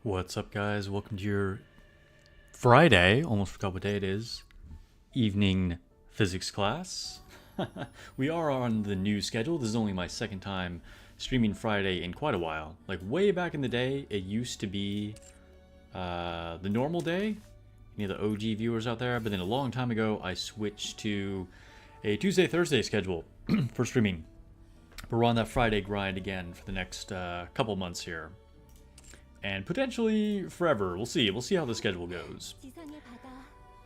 What's up, guys? Welcome to your Friday, almost forgot what day it is, evening physics class. We are on the new schedule. This is only my second time streaming Friday in quite a while. Like way back in the day, it used to be the normal day. Any of the OG viewers out there? But then a long time ago, I switched to a Tuesday-Thursday schedule for streaming. But we're on that Friday grind again for the next couple months here. And potentially forever. We'll see. We'll see how the schedule goes.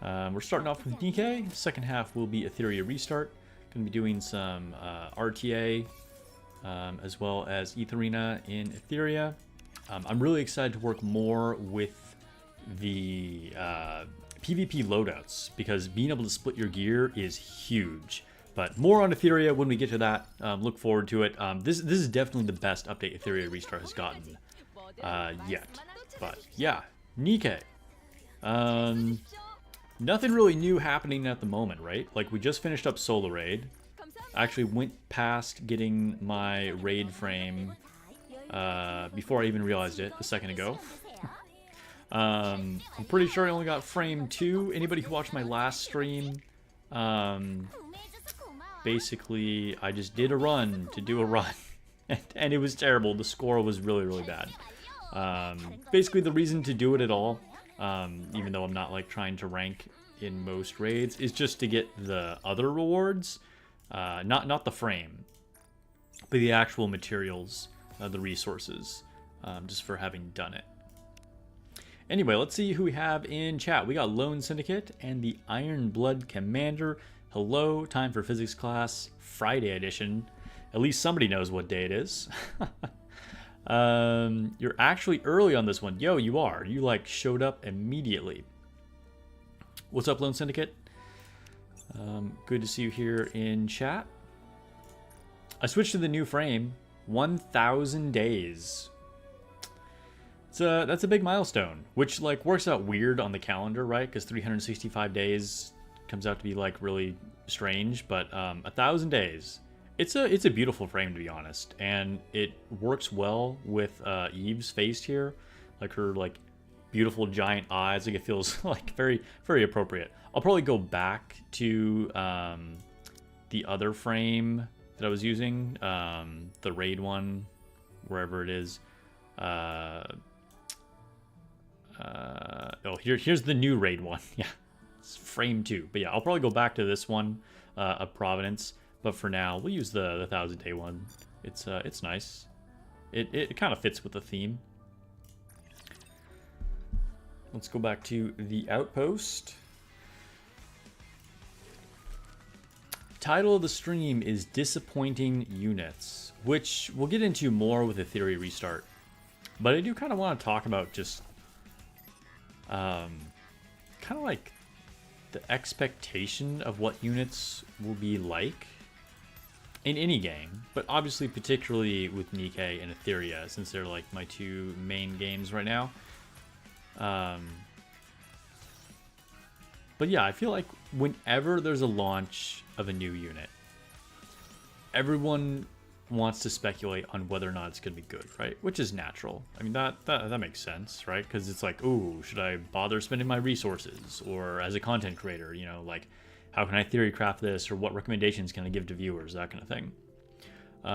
We're starting off with Nikke. Second half will be Etheria restart. Going to be doing some RTA as well as Etheria in Etheria. I'm really excited to work more with the PvP loadouts because being able to split your gear is huge. But more on Etheria when we get to that. Look forward to it. This is definitely the best update Etheria restart has gotten yet. But yeah, Nikke. Nothing really new happening at the moment, right? Like we just finished up solo raid. I actually went past getting my raid frame before I even realized it a second ago. I'm pretty sure I only got frame 2. Anybody who watched my last stream, basically I just did a run to do a run and it was terrible. The score was really bad. Basically the reason to do it at all, even though I'm not like trying to rank in most raids, is just to get the other rewards, not the frame, but the actual materials, the resources, just for having done it. Anyway, let's see who we have in chat. We got Lone Syndicate and the Iron Blood Commander. Hello, time for physics class, Friday edition. At least somebody knows what day it is. You're actually early on this one. Yo, you are. You like showed up immediately. What's up, Lone Syndicate? Good to see you here in chat. I switched to the new frame. 1,000 days. That's a big milestone, which like works out weird on the calendar, right? Because 365 days comes out to be like really strange, but 1,000 days. It's a beautiful frame, to be honest, and it works well with Eve's face here, like her like beautiful giant eyes. Like it feels like very appropriate. I'll probably go back to the other frame that I was using, the raid one, wherever it is. Here's the new raid one. Yeah, it's frame 2. But yeah, I'll probably go back to this one of Providence. But for now, we'll use the 1,000 day one. It's nice. It kind of fits with the theme. Let's go back to the outpost. Title of the stream is Disappointing Units, which we'll get into more with Etheria restart. But I do kind of want to talk about just kind of like the expectation of what units will be like in any game, but obviously particularly with Nikke and Etheria, since they're like my two main games right now. But yeah, I feel like whenever there's a launch of a new unit, everyone wants to speculate on whether or not it's going to be good, right? Which is natural. I mean, that makes sense, right? Because it's like, ooh, should I bother spending my resources? Or as a content creator, you know, like, how can I theory craft this? Or what recommendations can I give to viewers? That kind of thing.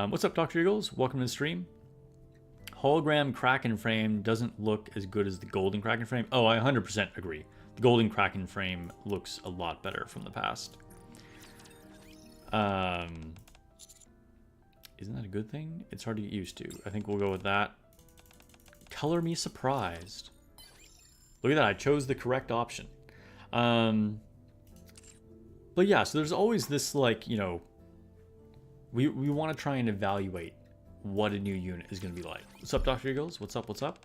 What's up, Dr. Eagles? Welcome to the stream. Hologram Kraken frame doesn't look as good as the golden Kraken frame. Oh, I 100% agree. The golden Kraken frame looks a lot better from the past. Isn't that a good thing? It's hard to get used to. I think we'll go with that. Color me surprised. Look at that. I chose the correct option. But yeah, so there's always this, like, you know, we want to try and evaluate what a new unit is going to be like. What's up, Dr. Eagles? What's up? What's up?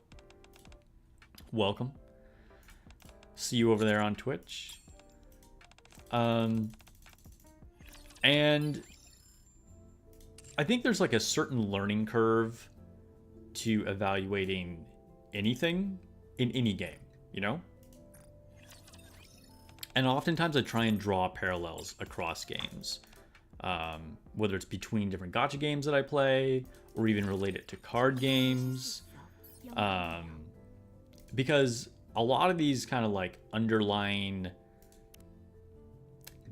Welcome. See you over there on Twitch. And I think there's like a certain learning curve to evaluating anything in any game, you know? And oftentimes I try and draw parallels across games. whether it's between different gacha games that I play or even relate it to card games. Because a lot of these kind of like underlying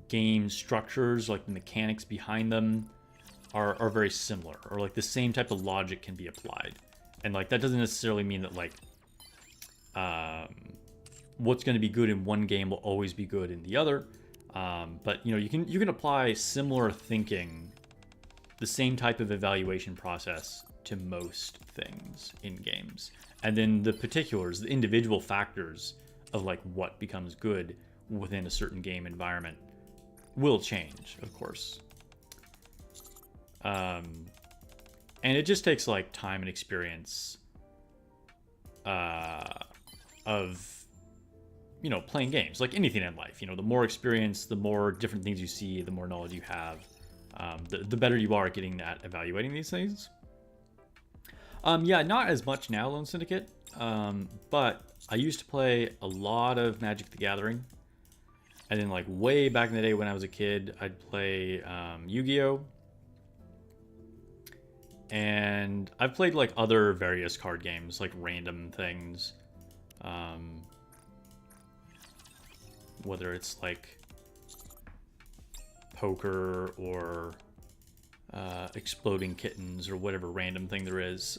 game structures, like the mechanics behind them, are very similar, or like the same type of logic can be applied. And like that doesn't necessarily mean that like what's going to be good in one game will always be good in the other. But you know, you can apply similar thinking, the same type of evaluation process to most things in games. And then the particulars, the individual factors of like what becomes good within a certain game environment will change, of course. And it just takes like time and experience of, you know, playing games, like anything in life. You know, the more experience, the more different things you see, the more knowledge you have, the better you are at getting at evaluating these things. Yeah, not as much now, Lone Syndicate, but I used to play a lot of Magic the Gathering. And then like way back in the day when I was a kid, I'd play Yu-Gi-Oh! And I've played like other various card games, like random things. Whether it's like poker or exploding kittens or whatever random thing there is.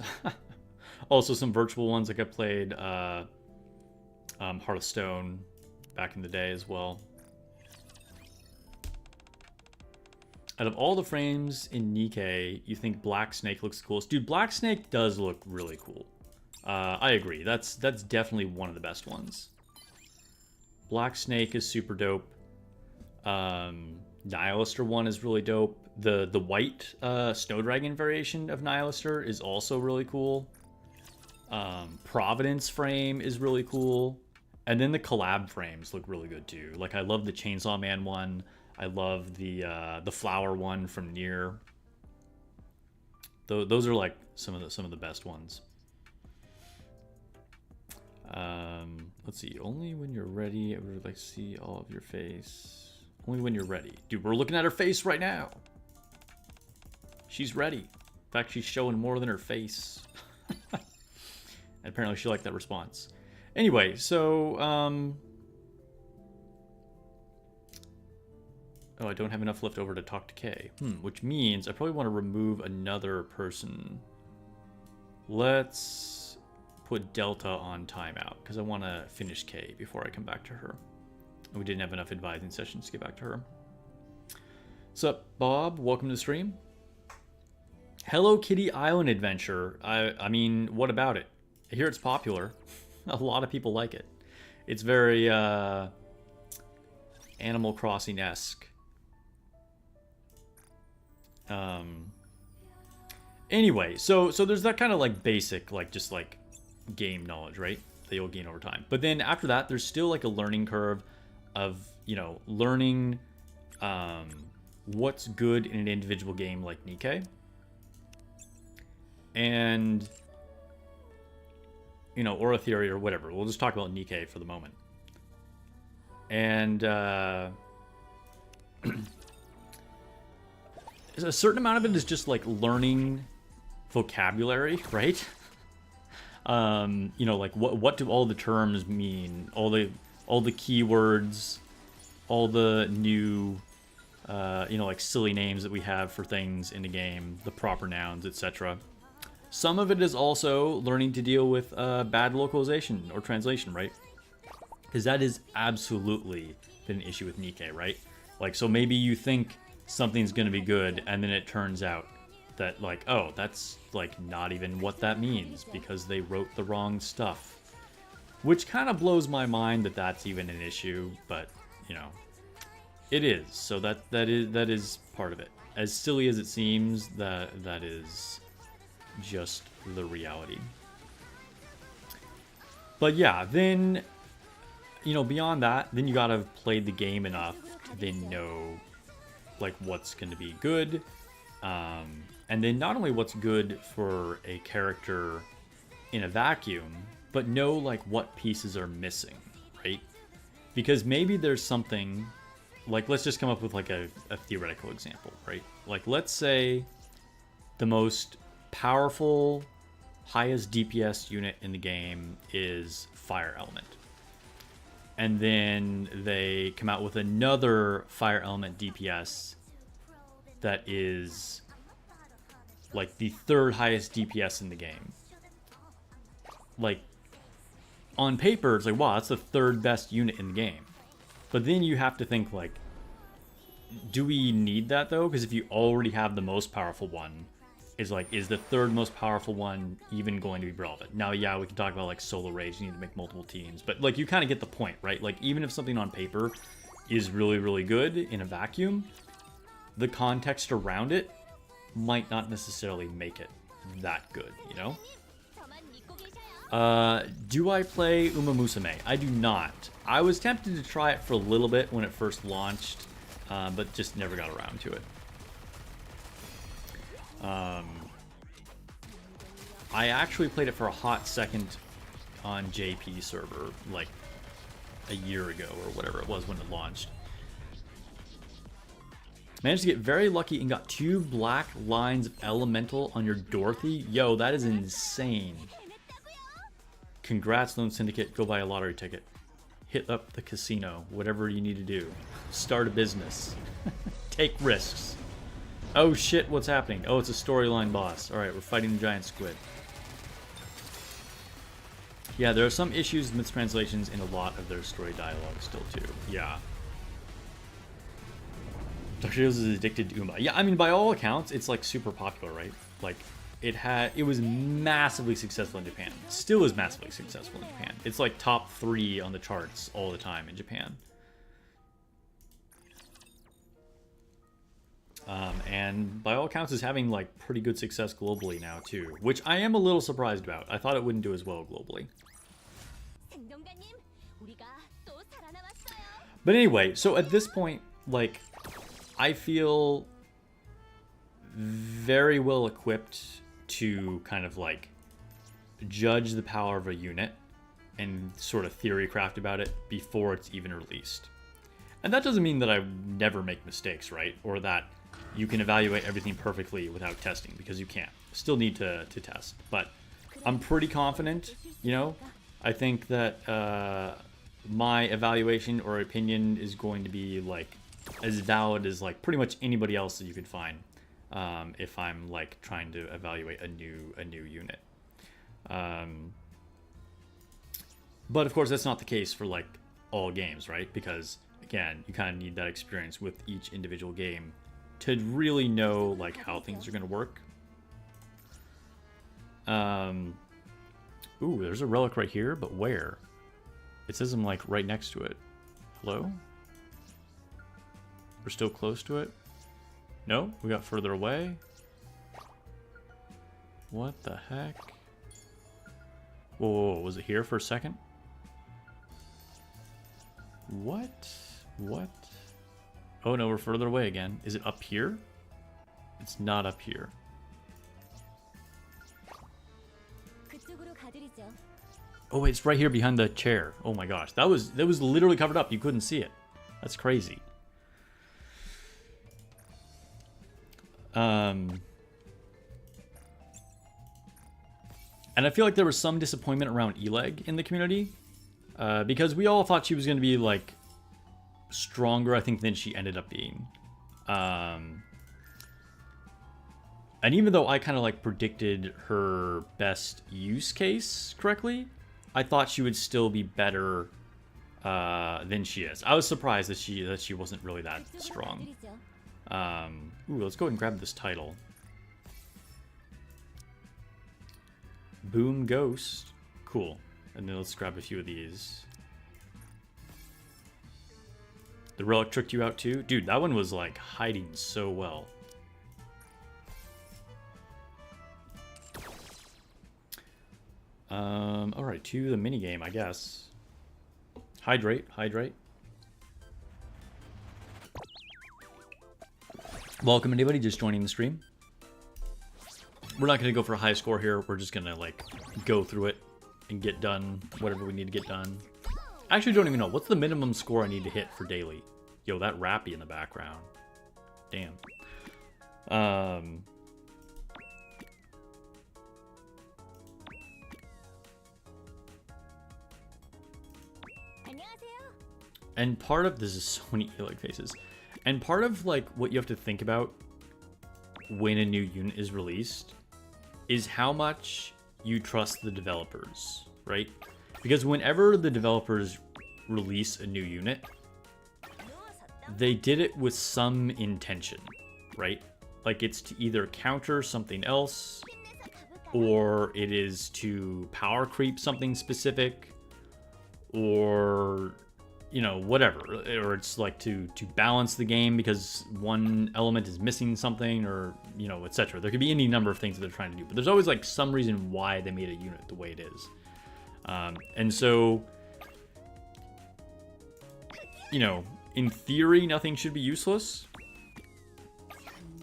Also some virtual ones, like I played Heart of Stone back in the day as well. Out of all the frames in Nikke, you think Black Snake looks the coolest? Dude, Black Snake does look really cool. I agree. That's definitely one of the best ones. Black Snake is super dope. Nihilister one is really dope. The white Snow Dragon variation of Nihilister is also really cool. Providence frame is really cool. And then the collab frames look really good too. Like I love the Chainsaw Man one. I love the flower one from Nier. Those are like some of the best ones. Let's see. Only when you're ready, I would like to see all of your face. Only when you're ready. Dude, we're looking at her face right now. She's ready. In fact, she's showing more than her face. And apparently she liked that response. Anyway, so oh, I don't have enough left over to talk to Kay. Which means I probably want to remove another person. Let's put Delta on timeout, because I want to finish Kay before I come back to her. And we didn't have enough advising sessions to get back to her. What's up, Bob? Welcome to the stream. Hello Kitty Island Adventure. I mean, what about it? I hear it's popular. A lot of people like it. It's very Animal Crossing-esque. Anyway, so there's that kind of like basic, like just like game knowledge, right? That you'll gain over time. But then after that, there's still like a learning curve of, you know, learning what's good in an individual game like Nikke. And, you know, or Etheria or whatever. We'll just talk about Nikke for the moment. And a certain amount of it is just like learning vocabulary, right? You know, like what do all the terms mean? All the keywords, all the new you know, like silly names that we have for things in the game, the proper nouns, etc. Some of it is also learning to deal with bad localization or translation, right? Because that is absolutely been an issue with Nikke, right? Like, so maybe you think something's going to be good, and then it turns out that, like, oh, that's, like, not even what that means, because they wrote the wrong stuff. Which kind of blows my mind that that's even an issue, but, you know, it is. So that is part of it. As silly as it seems, that is just the reality. But yeah, then, you know, beyond that, then you gotta have played the game enough to then know, like, what's going to be good. And then not only what's good for a character in a vacuum, but know, like, what pieces are missing, right? Because maybe there's something like, let's just come up with like a theoretical example, right? Like, let's say the most powerful, highest DPS unit in the game is Fire Element. And then they come out with another Fire Element DPS that is like the third highest DPS in the game. Like, on paper, it's like, wow, that's the third best unit in the game. But then you have to think, like, do we need that, though? Because if you already have the most powerful one, is the third most powerful one even going to be relevant? Now, yeah, we can talk about, like, solo raids. You need to make multiple teams. But, like, you kind of get the point, right? Like, even if something on paper is really, really good in a vacuum, the context around it might not necessarily make it that good, you know? Do I play Uma Musume? I do not. I was tempted to try it for a little bit when it first launched, but just never got around to it. I actually played it for a hot second on JP server, like a year ago or whatever it was when it launched. Managed to get very lucky and got 2 black lines of elemental on your Dorothy. Yo, that is insane. Congrats, Lone Syndicate. Go buy a lottery ticket. Hit up the casino. Whatever you need to do. Start a business. Take risks. Oh shit, what's happening? Oh, it's a storyline boss. Alright, we're fighting the giant squid. Yeah, there are some issues with mistranslations in a lot of their story dialogue still too. Yeah. Dr. Joe's is addicted to Uma. Yeah, I mean, by all accounts, it's like super popular, right? Like, it was massively successful in Japan. Still is massively successful in Japan. It's like top 3 on the charts all the time in Japan. And by all accounts is having like pretty good success globally now too, which I am a little surprised about. I thought it wouldn't do as well globally. But anyway, so at this point, like, I feel very well equipped to kind of like judge the power of a unit and sort of theory craft about it before it's even released. And that doesn't mean that I never make mistakes, right? Or that you can evaluate everything perfectly without testing, because you can't. Still need to test. But I'm pretty confident, you know? I think that my evaluation or opinion is going to be like as valid as like pretty much anybody else that you could find if I'm like trying to evaluate a new unit. But of course that's not the case for like all games, right? Because again, you kind of need that experience with each individual game to really know like how things are going to work. Ooh, there's a relic right here, but where? It says I'm like right next to it. Hello? We're still close to it? No? We got further away? What the heck? Whoa, whoa, whoa, was it here for a second? What? What? Oh no, we're further away again. Is it up here? It's not up here. Oh wait, it's right here behind the chair. Oh my gosh, that was literally covered up. You couldn't see it. That's crazy. And I feel like there was some disappointment around Eleg in the community, because we all thought she was going to be like stronger, I think, than she ended up being. And even though I kind of like predicted her best use case correctly, I thought she would still be better than she is. I was surprised that she wasn't really that strong. Ooh, let's go ahead and grab this title. Boom Ghost. Cool. And then let's grab a few of these. The relic tricked you out too? Dude, that one was like hiding so well. Alright, to the minigame, I guess. Hydrate, hydrate. Welcome anybody just joining the stream. We're not going to go for a high score here. We're just going to like go through it and get done whatever we need to get done. I actually don't even know. What's the minimum score I need to hit for daily? Yo, that rappy in the background. Damn. And part of this is so many E-leg faces. And part of like what you have to think about when a new unit is released is how much you trust the developers, right? Because whenever the developers release a new unit, they did it with some intention, right? Like it's to either counter something else, or it is to power creep something specific, or you know, whatever, or it's like to balance the game because one element is missing something, or you know, etc. There could be any number of things that they're trying to do, but there's always like some reason why they made a unit the way it is. And so, you know, in theory, nothing should be useless.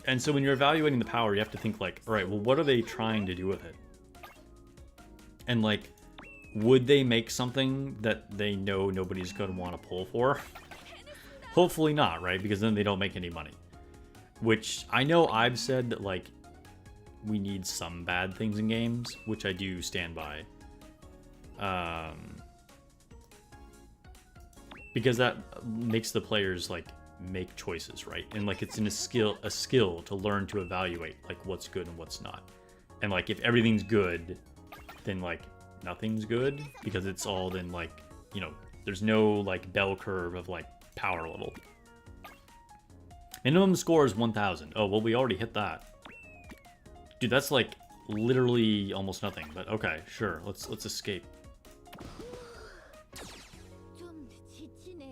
And so when you're evaluating the power, you have to think like, all right, well, what are they trying to do with it? And like, would they make something that they know nobody's going to want to pull for? Hopefully not, right? Because then they don't make any money. Which, I know I've said that, like, we need some bad things in games, which I do stand by. Because that makes the players, like, make choices, right? And, like, it's a skill to learn to evaluate, like, what's good and what's not. And, like, if everything's good, then, like, nothing's good, because it's all then like, you know, there's no like bell curve of like power level. Minimum score is 1000. Oh, well, we already hit that. Dude, that's like literally almost nothing, but okay, sure, let's escape.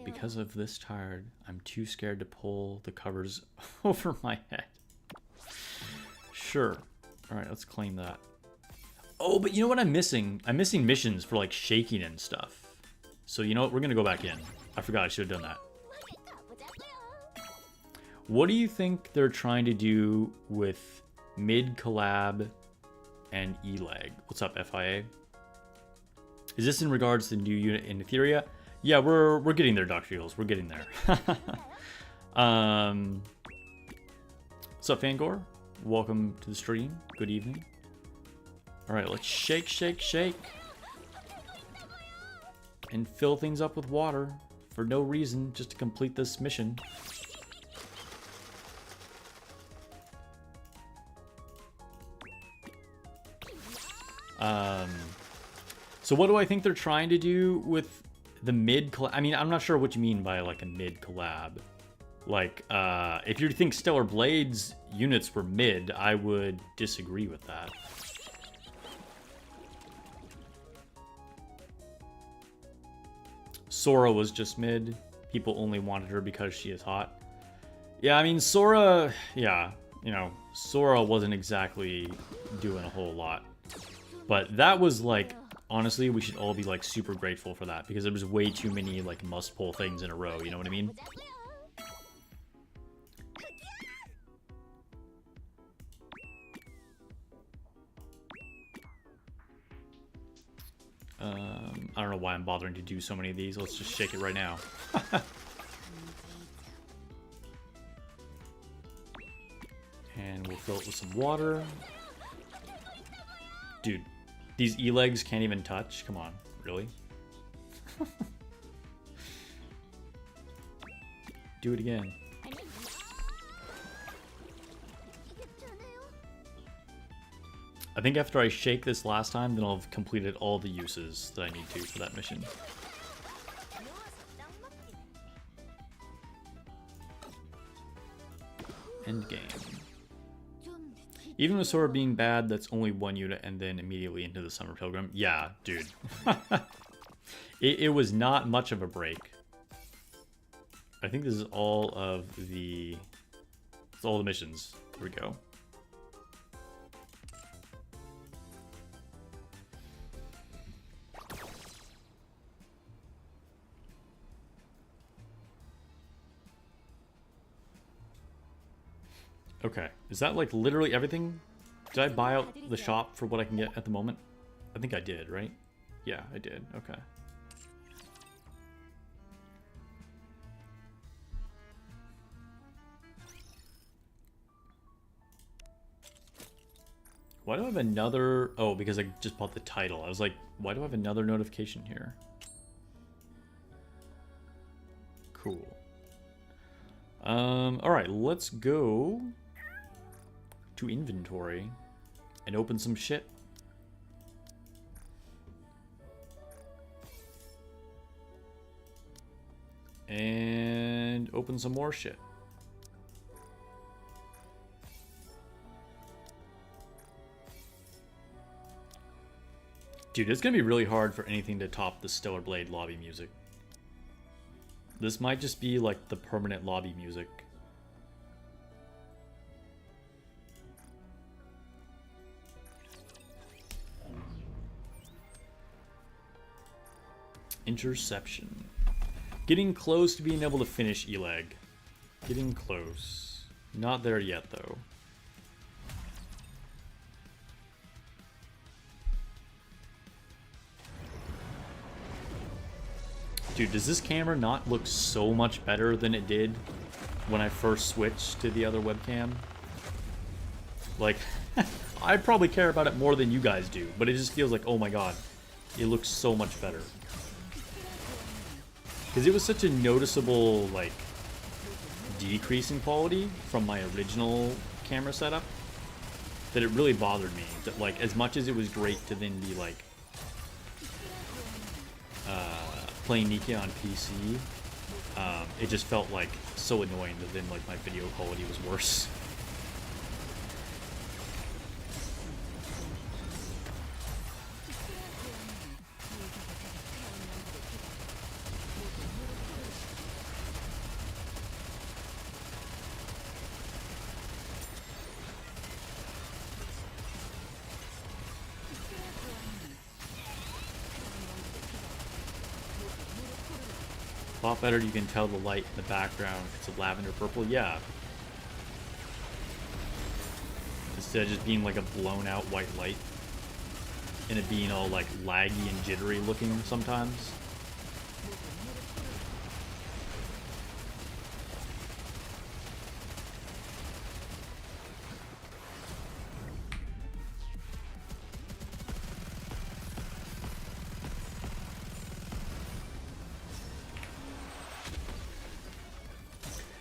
Because of this tired, I'm too scared to pull the covers over my head. Sure. All right, let's claim that. Oh, but you know what I'm missing? I'm missing missions for, like, shaking and stuff. So, you know what? We're going to go back in. I forgot I should have done that. What do you think they're trying to do with mid-collab and E-leg? What's up, FIA? Is this in regards to the new unit in Etheria? Yeah, we're getting there, Dr. Eagles. We're getting there. What's up, Fangor? Welcome to the stream. Good evening. Alright, let's shake, shake, shake. And fill things up with water for no reason, just to complete this mission. So what do I think they're trying to do with the mid-collab? I mean, I'm not sure what you mean by, like, a mid-collab. Like, if you think Stellar Blade's units were mid, I would disagree with that. Sora was just mid. People only wanted her because she is hot. Yeah, I mean, Sora, yeah, you know, Sora wasn't exactly doing a whole lot. But that was, like, honestly, we should all be, like, super grateful for that, because there was way too many, like, must-pull things in a row, you know what I mean? I don't know why I'm bothering to do so many of these. Let's just shake it right now. And we'll fill it with some water. Dude, these E-legs can't even touch? Come on, really? Do it again. I think after I shake this last time, then I'll have completed all the uses that I need to for that mission. End game. Even with Sora being bad, that's only one unit and then immediately into the Summer Pilgrim. Yeah, dude. it was not much of a break. I think this is all of the... It's all the missions. Here we go. Okay, is that like literally everything? Did I buy out the shop for what I can get at the moment? I think I did, right? Yeah, I did. Okay. Why do I have another... Oh, because I just bought the title. I was like, why do I have another notification here? Cool. Alright, let's go to inventory and open some shit. And open some more shit. Dude, it's gonna be really hard for anything to top the Stellar Blade lobby music. This might just be like the permanent lobby music. Interception. Getting close to being able to finish Eleg. Getting close. Not there yet, though. Dude, does this camera not look so much better than it did when I first switched to the other webcam? Like, I probably care about it more than you guys do, but it just feels like, oh my god, it looks so much better. Because it was such a noticeable, like, decrease in quality from my original camera setup that it really bothered me. That, like, as much as it was great to then be, like, playing Nikke on PC, it just felt, like, so annoying that then, like, my video quality was worse. A lot better, you can tell the light in the background. It's a lavender purple, yeah. Instead of just being like a blown out white light. And it being all like laggy and jittery looking sometimes.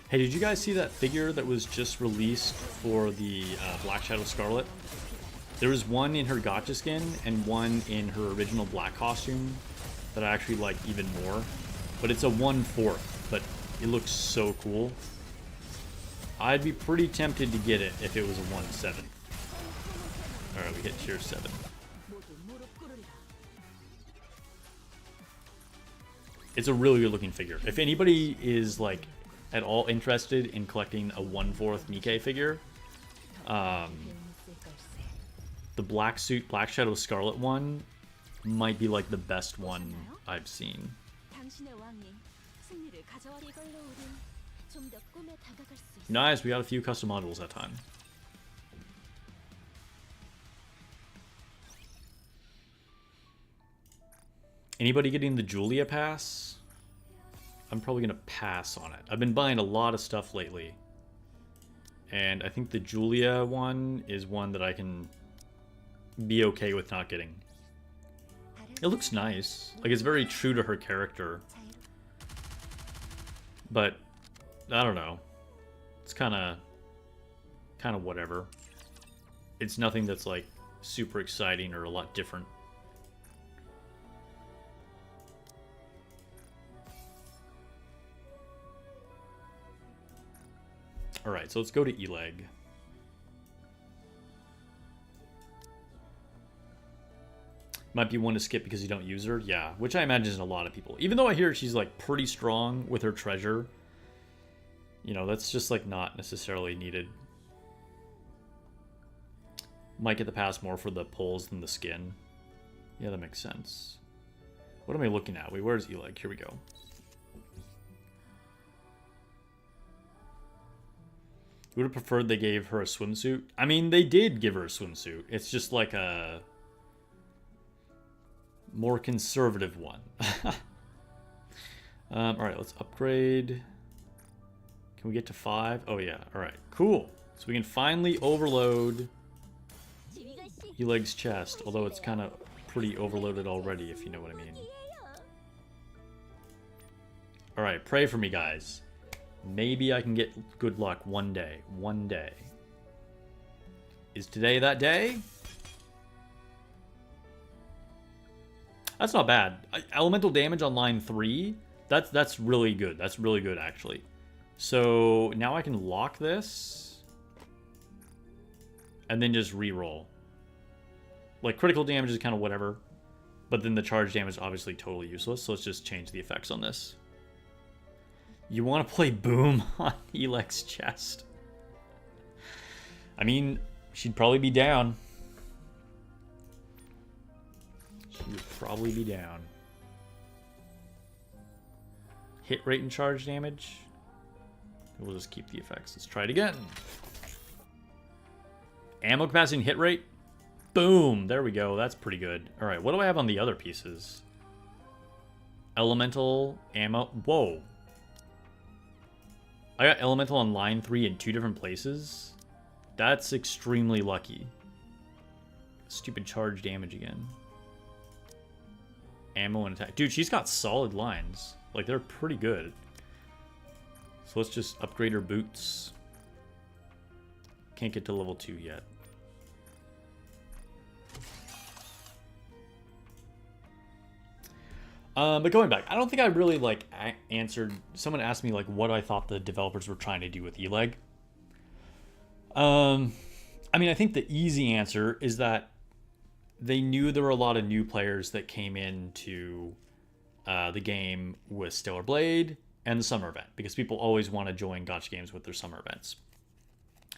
Hey, did you guys see that figure that was just released for the Black Shadow Scarlet? There was one in her gotcha skin and one in her original black costume that I actually like even more. But it's a 1/4, but it looks so cool. I'd be pretty tempted to get it if it was a 1/7. Alright, we hit tier 7. It's a really good looking figure. If anybody is like at all interested in collecting a 1/4 Nikke figure, the black suit, Black Shadow Scarlet one might be like the best one I've seen. Nice, we got a few custom modules that time. Anybody getting the Julia pass? I'm probably going to pass on it. I've been buying a lot of stuff lately. And I think the Julia one is one that I can be okay with not getting. It looks nice. Like, it's very true to her character. But, I don't know. It's kind of whatever. It's nothing that's, like, super exciting or a lot different. Alright, so let's go to Eleg. Might be one to skip because you don't use her. Yeah, which I imagine is a lot of people. Even though I hear she's like pretty strong with her treasure. You know, that's just like not necessarily needed. Might get the pass more for the pulls than the skin. Yeah, that makes sense. What am I looking at? Wait, where's Eleg? Here we go. Would have preferred they gave her a swimsuit. I mean, they did give her a swimsuit. It's just like a more conservative one. Alright, let's upgrade. Can we get to 5? Oh yeah, alright, cool. So we can finally overload Eleg's chest, although it's kind of pretty overloaded already, if you know what I mean. Alright, pray for me, guys. Maybe I can get good luck one day. One day. Is today that day? That's not bad. Elemental damage on line 3, that's really good. That's really good, actually. So now I can lock this and then just re-roll. Like, critical damage is kind of whatever, but then the charge damage is obviously totally useless, so let's just change the effects on this. You want to play Boom on Eleg's chest? I mean, she'd probably be down. She would probably be down. Hit rate and charge damage. We'll just keep the effects. Let's try it again. Ammo capacity and hit rate. Boom. There we go. That's pretty good. All right. What do I have on the other pieces? Elemental, ammo. Whoa. I got elemental on line 3 in 2 different places. That's extremely lucky. Stupid charge damage again. Ammo and attack. Dude, she's got solid lines. Like, they're pretty good. So let's just upgrade her boots. Can't get to level 2 yet. But going back, I don't think I really, like, answered... Someone asked me, like, what I thought the developers were trying to do with Eleg. I mean, I think the easy answer is that they knew there were a lot of new players that came into the game with Stellar Blade and the summer event, because people always want to join gacha games with their summer events.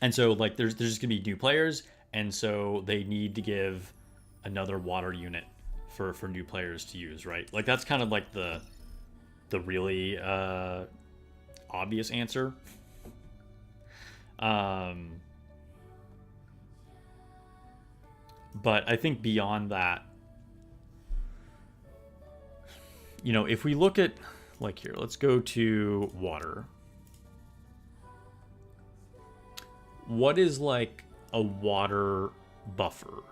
And so, like, there's just going to be new players, and so they need to give another water unit for new players to use, right? Like, that's kind of like the really obvious answer. But I think beyond that, you know, if we look at, like, here, let's go to water. What is, like, a water buffer?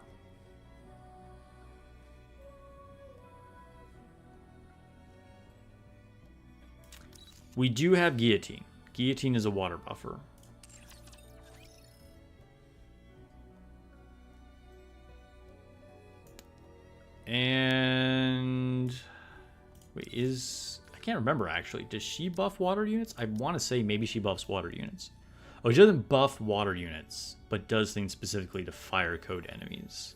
We do have guillotine. Guillotine is a water buffer. And wait, I can't remember actually. Does she buff water units? I want to say maybe she buffs water units. Oh, she doesn't buff water units, but does things specifically to fire code enemies.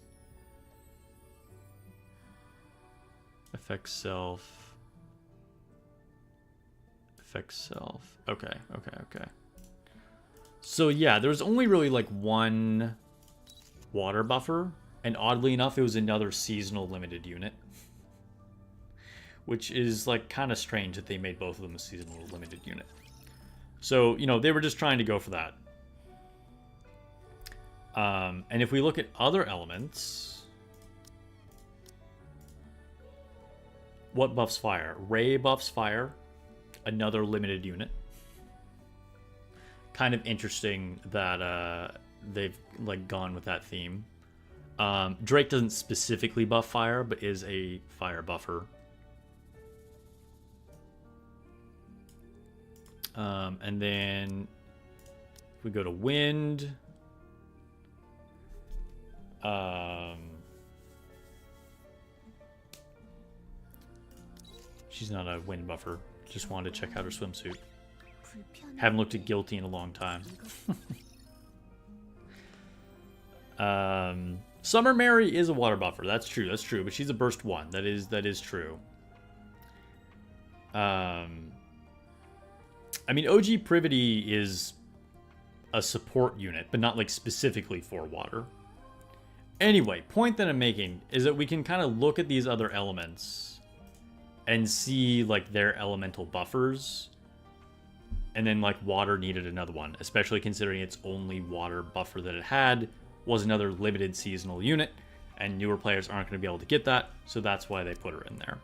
Affects self. Affects self. Okay. So yeah, there's only really like one water buffer. And oddly enough, it was another seasonal limited unit. Which is, like, kind of strange that they made both of them a seasonal limited unit. So, you know, they were just trying to go for that. And if we look at other elements... What buffs fire? Ray buffs fire. Another limited unit. Kind of interesting that they've, like, gone with that theme. Drake doesn't specifically buff fire, but is a fire buffer. And then if we go to wind, she's not a wind buffer. Just wanted to check out her swimsuit. Haven't looked at Guilty in a long time. Summer Mary is a water buffer. That's true. But she's a burst 1. That is true. I mean, OG Privity is a support unit, but not like specifically for water. Anyway, point that I'm making is that we can kind of look at these other elements and see like their elemental buffers. And then like water needed another one, especially considering its only water buffer that it had was another limited seasonal unit, and newer players aren't going to be able to get that, so that's why they put her in there.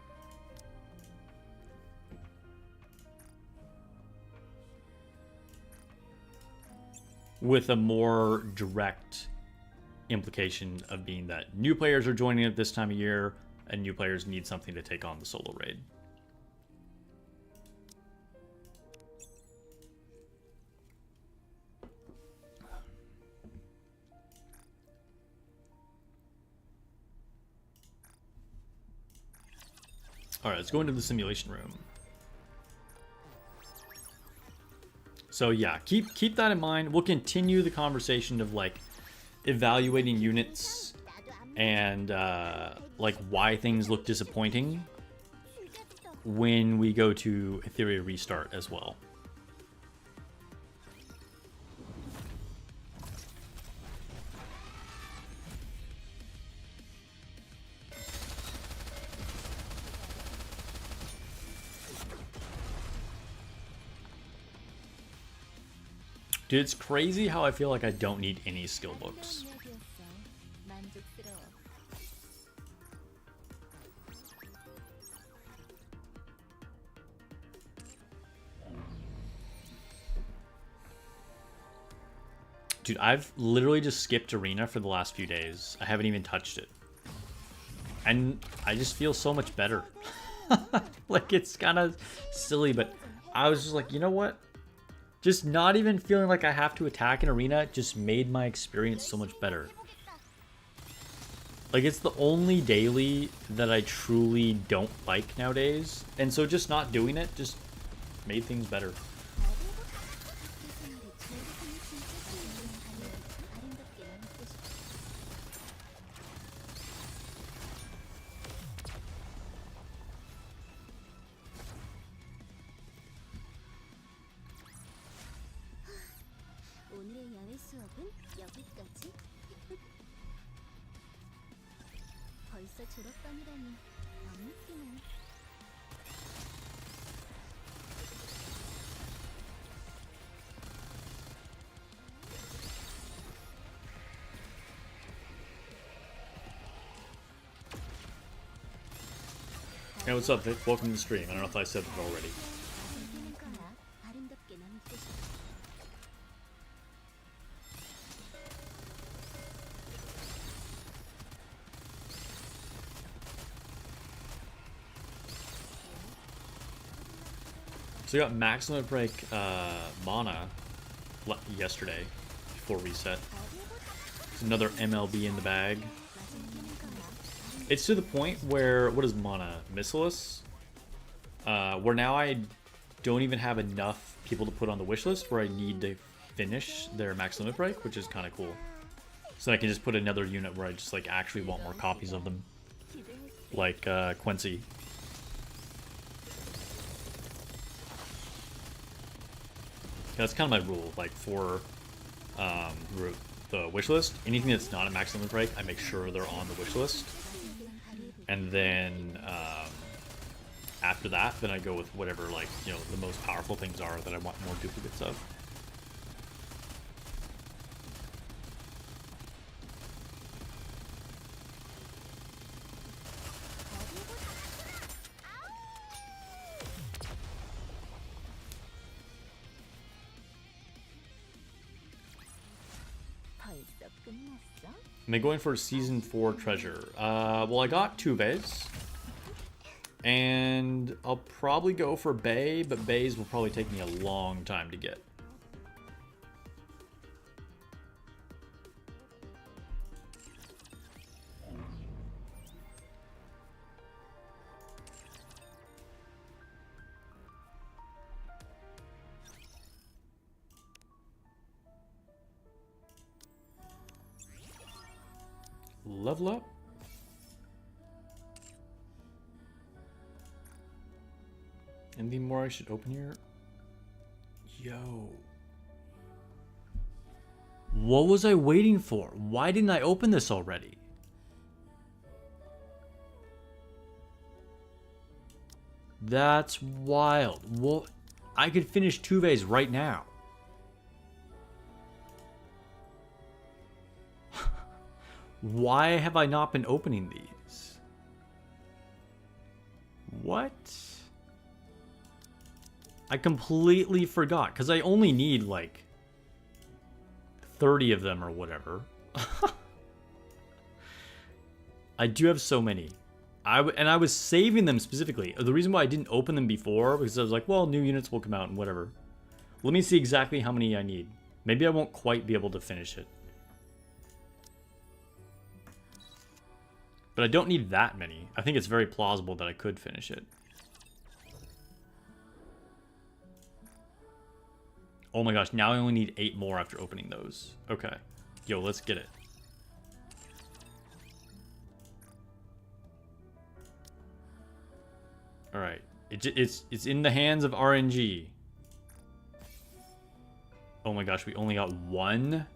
With a more direct implication of being that new players are joining at this time of year, and new players need something to take on the solo raid. Alright, let's go into the simulation room. So yeah, keep that in mind. We'll continue the conversation of like evaluating units and like why things look disappointing when we go to Etheria restart as well. Dude, it's crazy how I feel like I don't need any skill books. Dude, I've literally just skipped Arena for the last few days. I haven't even touched it. And I just feel so much better. Like, it's kind of silly, but I was just like, you know what? Just not even feeling like I have to attack an arena just made my experience so much better. Like, it's the only daily that I truly don't like nowadays. And so just not doing it just made things better. Hey, what's up, Vic? Welcome to the stream. I don't know if I said it already. So we got max limit break mana yesterday before reset. It's another MLB in the bag. It's to the point where, what is mana? Missilus? Where now I don't even have enough people to put on the wish list where I need to finish their max limit break, which is kind of cool. So I can just put another unit where I just like actually want more copies of them. Like Quincy. That's kind of my rule, like for the wish list, anything that's not a max limit break, I make sure they're on the wish list. And then after that, then I go with whatever, like, you know, the most powerful things are that I want more duplicates of. Am I going for Season 4 treasure? Well, I got 2 bays. And I'll probably go for bay, but bays will probably take me a long time to get. Level up. Anything more I should open here? Yo. What was I waiting for? Why didn't I open this already? That's wild. Well, I could finish 2 bays right now. Why have I not been opening these? What? I completely forgot, because I only need like 30 of them or whatever. I do have so many. And I was saving them specifically. The reason why I didn't open them before, because I was like, well, new units will come out and whatever. Let me see exactly how many I need. Maybe I won't quite be able to finish it. But I don't need that many. I think it's very plausible that I could finish it. Oh my gosh, now I only need 8 more after opening those. Okay. Yo, let's get it. Alright. It's in the hands of RNG. Oh my gosh, we only got 1?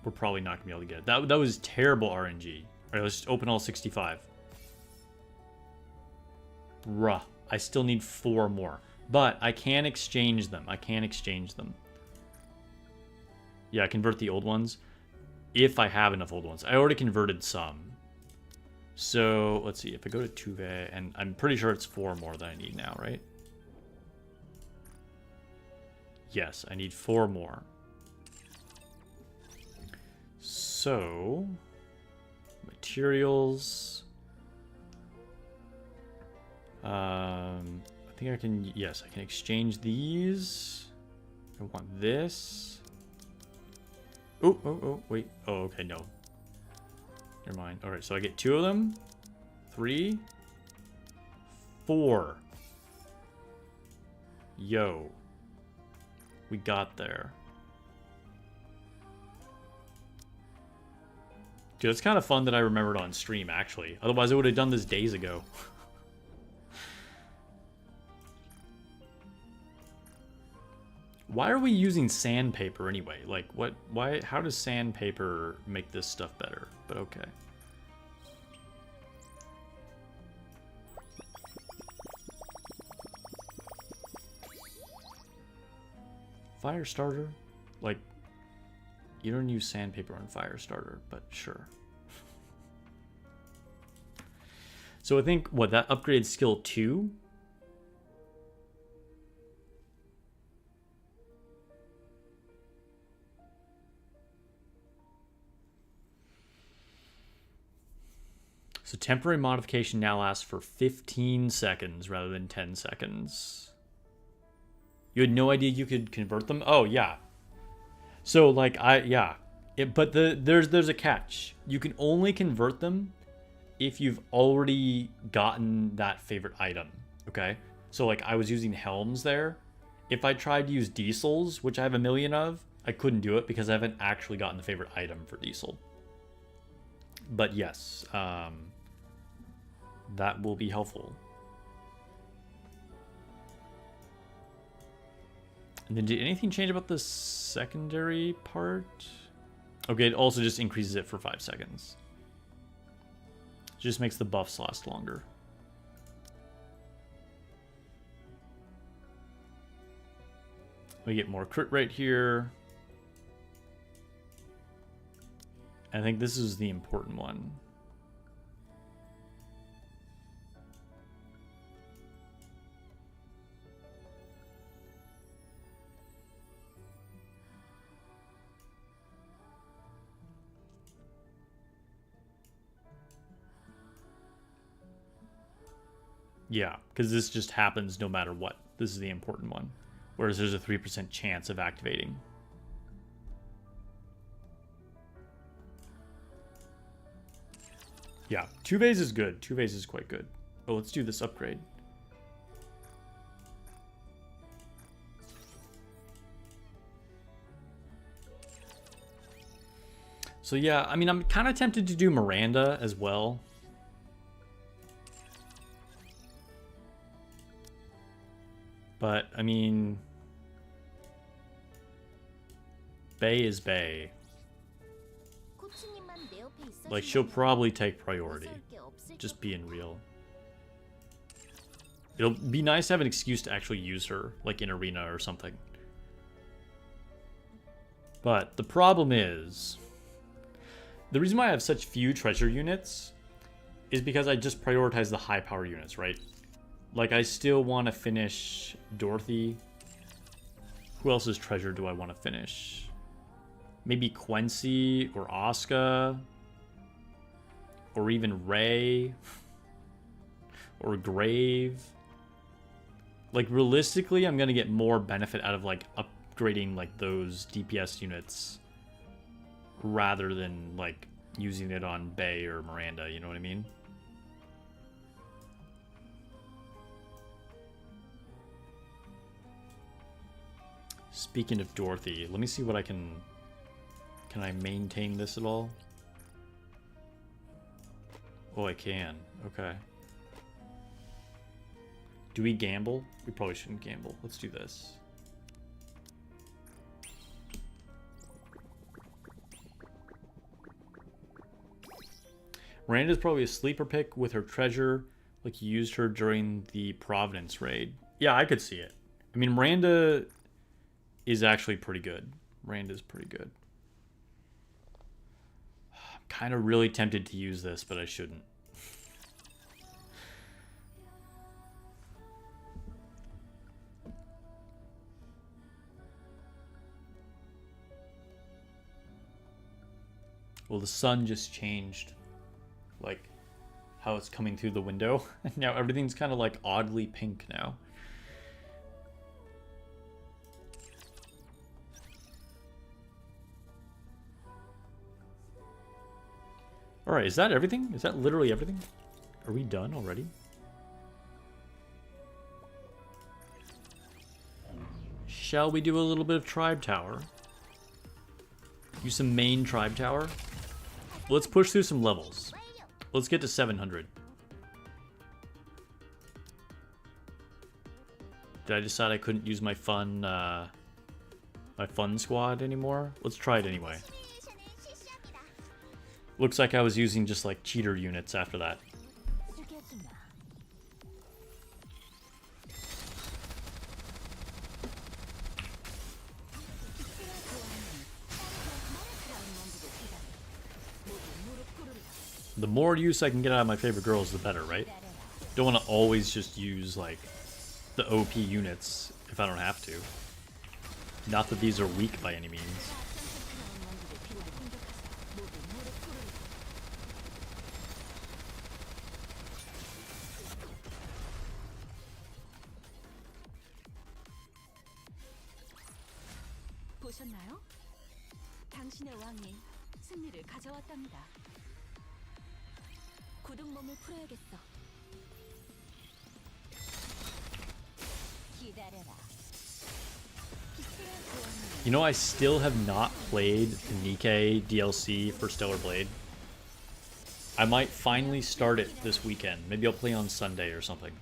We're probably not going to be able to get it. That was terrible RNG. Alright, let's just open all 65. Bruh. I still need 4 more. But I can exchange them. Yeah, convert the old ones. If I have enough old ones. I already converted some. So, let's see. If I go to Tuve, and I'm pretty sure it's 4 more that I need now, right? Yes, I need 4 more. So, materials. I think I can, yes, I can exchange these. I want this. Oh, wait. Oh, okay, no. Never mind. Alright, so I get 2 of them. 3. 4. Yo. We got there. Dude, it's kind of fun that I remembered on stream, actually. Otherwise, I would have done this days ago. Why are we using sandpaper anyway? Like, what? Why? How does sandpaper make this stuff better? But okay. Fire starter? Like, you don't use sandpaper on fire starter, but sure. So I think, what, that upgraded skill 2? So temporary modification now lasts for 15 seconds rather than 10 seconds. You had no idea you could convert them? Oh, yeah. So, like, but there's a catch. You can only convert them if you've already gotten that favorite item, okay? So, like, I was using helms there. If I tried to use diesels, which I have a million of, I couldn't do it because I haven't actually gotten the favorite item for diesel. But yes, that will be helpful. And then did anything change about the secondary part? Okay, it also just increases it for 5 seconds. It just makes the buffs last longer. We get more crit rate here. I think this is the important one. Yeah, because this just happens no matter what. This is the important one. Whereas there's a 3% chance of activating. Yeah, 2 bays is good. 2 bays is quite good. Oh, let's do this upgrade. So yeah, I mean, I'm kind of tempted to do Miranda as well. But, I mean, Bay is Bay. Like, she'll probably take priority. Just being real. It'll be nice to have an excuse to actually use her, like in Arena or something. But the problem is, the reason why I have such few treasure units is because I just prioritize the high power units, right? Like, I still want to finish Dorothy. Who else's treasure do I want to finish? Maybe Quincy or Asuka. or even Ray, or Grave. Like, realistically, I'm gonna get more benefit out of, like, upgrading, like, those DPS units rather than, like, using it on Bay or Miranda, you know what I mean? Speaking of Dorothy, let me see what I can... Can I maintain this at all? Oh, I can. Okay. Do we gamble? We probably shouldn't gamble. Let's do this. Miranda's probably a sleeper pick with her treasure, like you used her during the Providence raid. Yeah, I could see it. I mean, Miranda is actually pretty good. Miranda's pretty good. I'm kind of really tempted to use this, but I shouldn't. Well, the sun just changed, like, how it's coming through the window. Now everything's kind of, like, oddly pink now. Alright, is that everything? Is that literally everything? Are we done already? Shall we do a little bit of Tribe Tower? Use some main Tribe Tower? Let's push through some levels. Let's get to 700. Did I decide I couldn't use my fun squad anymore? Let's try it anyway. Looks like I was using just like cheater units after that. The more use I can get out of my favorite girls, the better, right? Don't want to always just use like the OP units if I don't have to. Not that these are weak by any means. 보셨나요? 당신의 왕이 승리를 가져왔답니다. 굳은 몸을 풀어야겠어. 기다려라. You know, I still have not played the Nikke DLC for Stellar Blade. I might finally start it this weekend. Maybe I'll play on Sunday or something.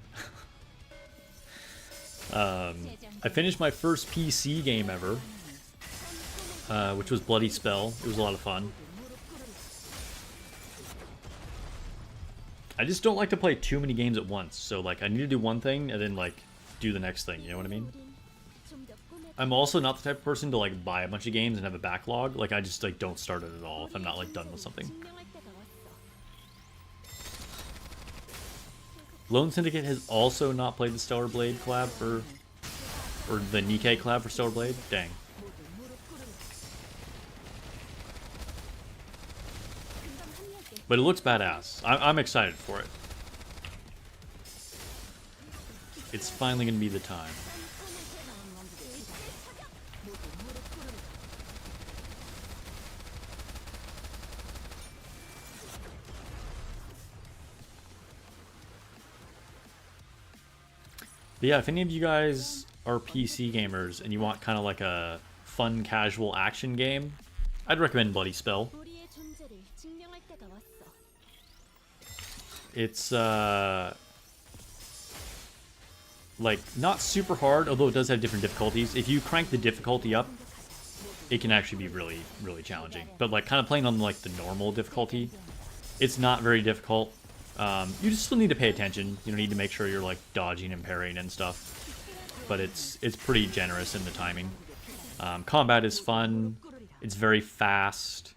I finished my first PC game ever, which was Bloody Spell. It was a lot of fun. I just don't like to play too many games at once, so like I need to do one thing and then like do the next thing, you know what I mean? I'm also not the type of person to like buy a bunch of games and have a backlog. Like I just like don't start it at all if I'm not like done with something. Lone Syndicate has also not played the Stellar Blade collab for, or the Nikke collab for Stellar Blade? Dang. But it looks badass. I'm excited for it. It's finally going to be the time. But yeah, if any of you guys are PC gamers and you want kind of like a fun, casual action game, I'd recommend Bloody Spell. It's, like, not super hard, although it does have different difficulties. If you crank the difficulty up, it can actually be really, really challenging. But, like, kind of playing on, like, the normal difficulty, it's not very difficult. You just still need to pay attention. You need to make sure you're, like, dodging and parrying and stuff. But it's pretty generous in the timing. Combat is fun. It's very fast.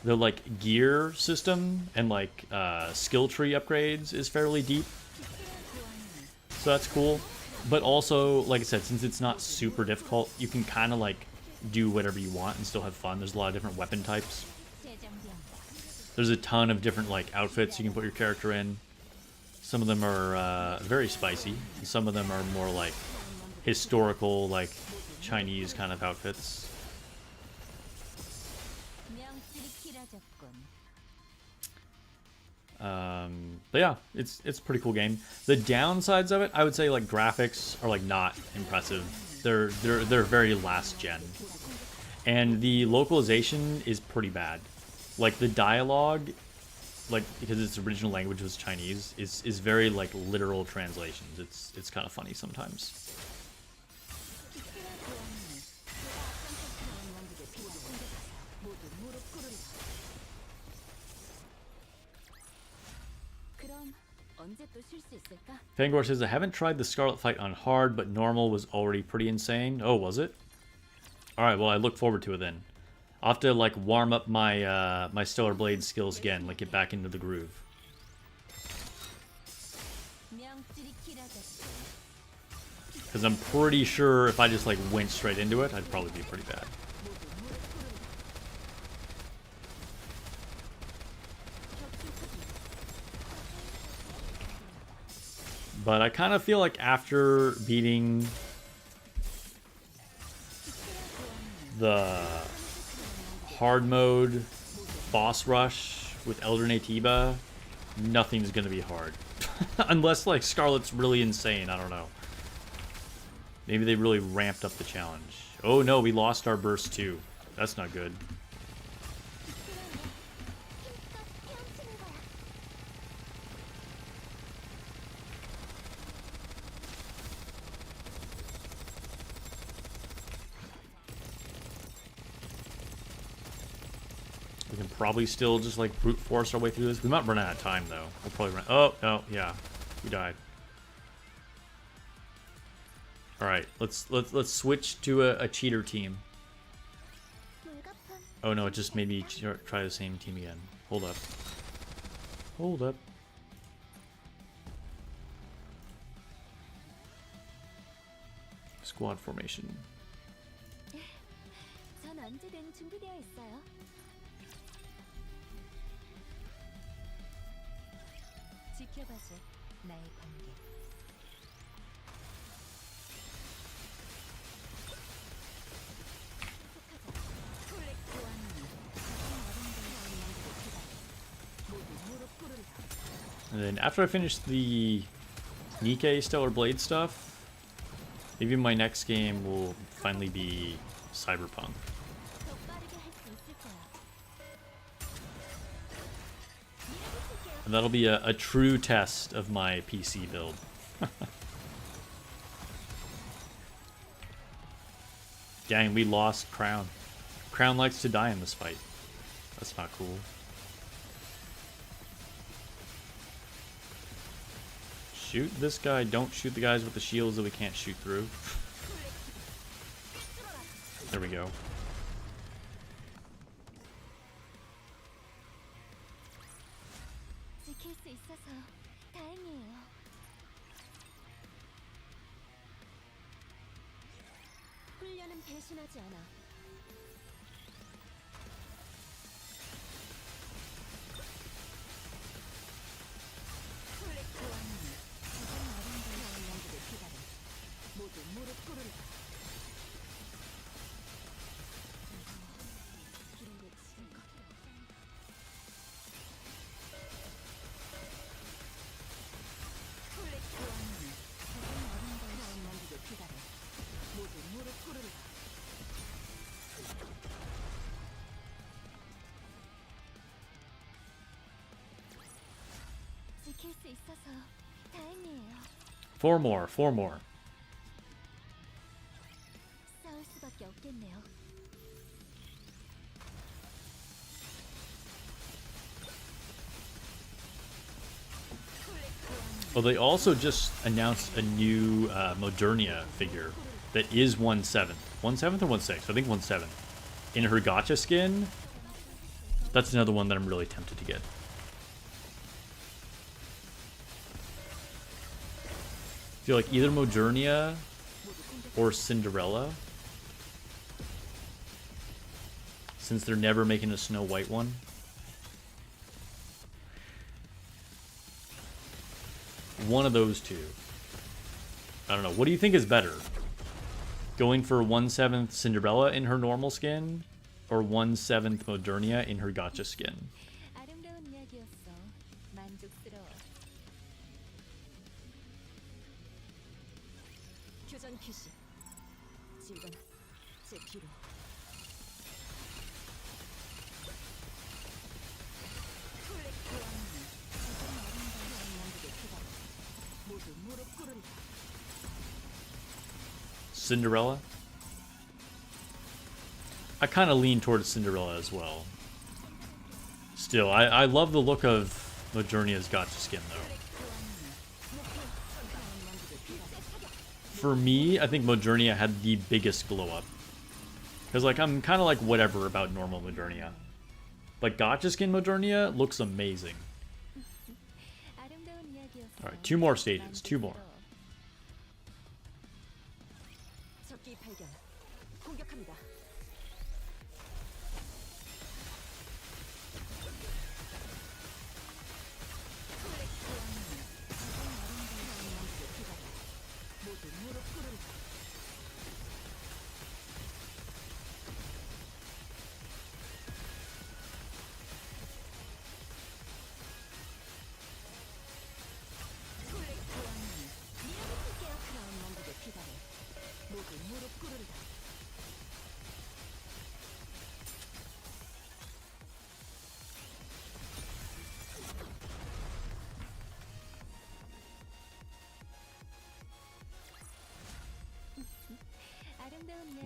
The like gear system and like skill tree upgrades is fairly deep, so that's cool. But also, like I said, since it's not super difficult, you can kind of like do whatever you want and still have fun. There's a lot of different weapon types. There's a ton of different like outfits you can put your character in. Some of them are very spicy. And some of them are more like historical, like Chinese kind of outfits. But yeah, it's a pretty cool game. The downsides of it, I would say, like graphics are like not impressive. They're very last gen, and the localization is pretty bad. Like the dialogue, like because its original language was Chinese, is very like literal translations. It's kind of funny sometimes. Fangor says, I haven't tried the Scarlet fight on hard, but normal was already pretty insane. Oh, was it? Alright, well, I look forward to it then. I'll have to, like, warm up my, my Stellar Blade skills again, like, get back into the groove. Because I'm pretty sure if I just, like, went straight into it, I'd probably be pretty bad. But I kind of feel like after beating the hard mode boss rush with Elder Natiba, nothing's going to be hard. Unless, like, Scarlet's really insane. I don't know. Maybe they really ramped up the challenge. Oh, no, we lost our burst, too. That's not good. We can probably still just like brute force our way through this. We might run out of time though. We'll probably run. Oh no, yeah, we died. All right, let's switch to a cheater team. Oh no, it just made me try the same team again. Hold up. Hold up. Squad formation. And then after I finish the Nikke Stellar Blade stuff, maybe my next game will finally be Cyberpunk. And that'll be a true test of my PC build. Dang, we lost Crown. Crown likes to die in this fight. That's not cool. Shoot this guy. Don't shoot the guys with the shields that we can't shoot through. There we go. Four more. Well, they also just announced a new Modernia figure that is 1/7. 1/7 or 1/6? I think 1/7. In her gacha skin. That's another one that I'm really tempted to get. I feel like either Modernia or Cinderella, since they're never making a Snow White one. one of those two. I don't know. What do you think is better? Going for 1/7 Cinderella in her normal skin, or 1/7 Modernia in her gotcha skin? 아름다운 이야기였어. 만족스러워. 교전 캐시. 질건 제 뒤로. Cinderella? I kind of lean towards Cinderella as well. Still, I love the look of Modernia's gotcha skin, though. For me, I think Modernia had the biggest glow up. Because, like, I'm kind of like whatever about normal Modernia. But gotcha skin Modernia looks amazing. Alright, 2 more stages. 2 more. 적기 발견. 공격합니다. 모두 무릎 꿇으라.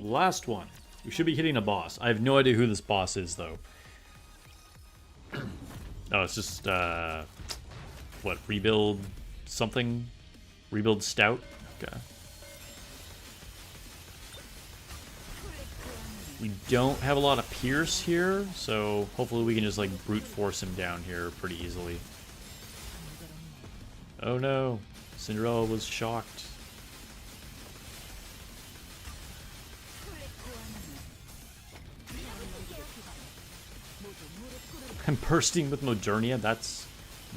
Last one. We should be hitting a boss. I have no idea who this boss is, though. Oh, it's just, what, rebuild something? Rebuild stout? Okay. We don't have a lot of Pierce here, so hopefully we can just, like, brute force him down here pretty easily. Oh no, Cinderella was shocked. I'm bursting with Modernia. That's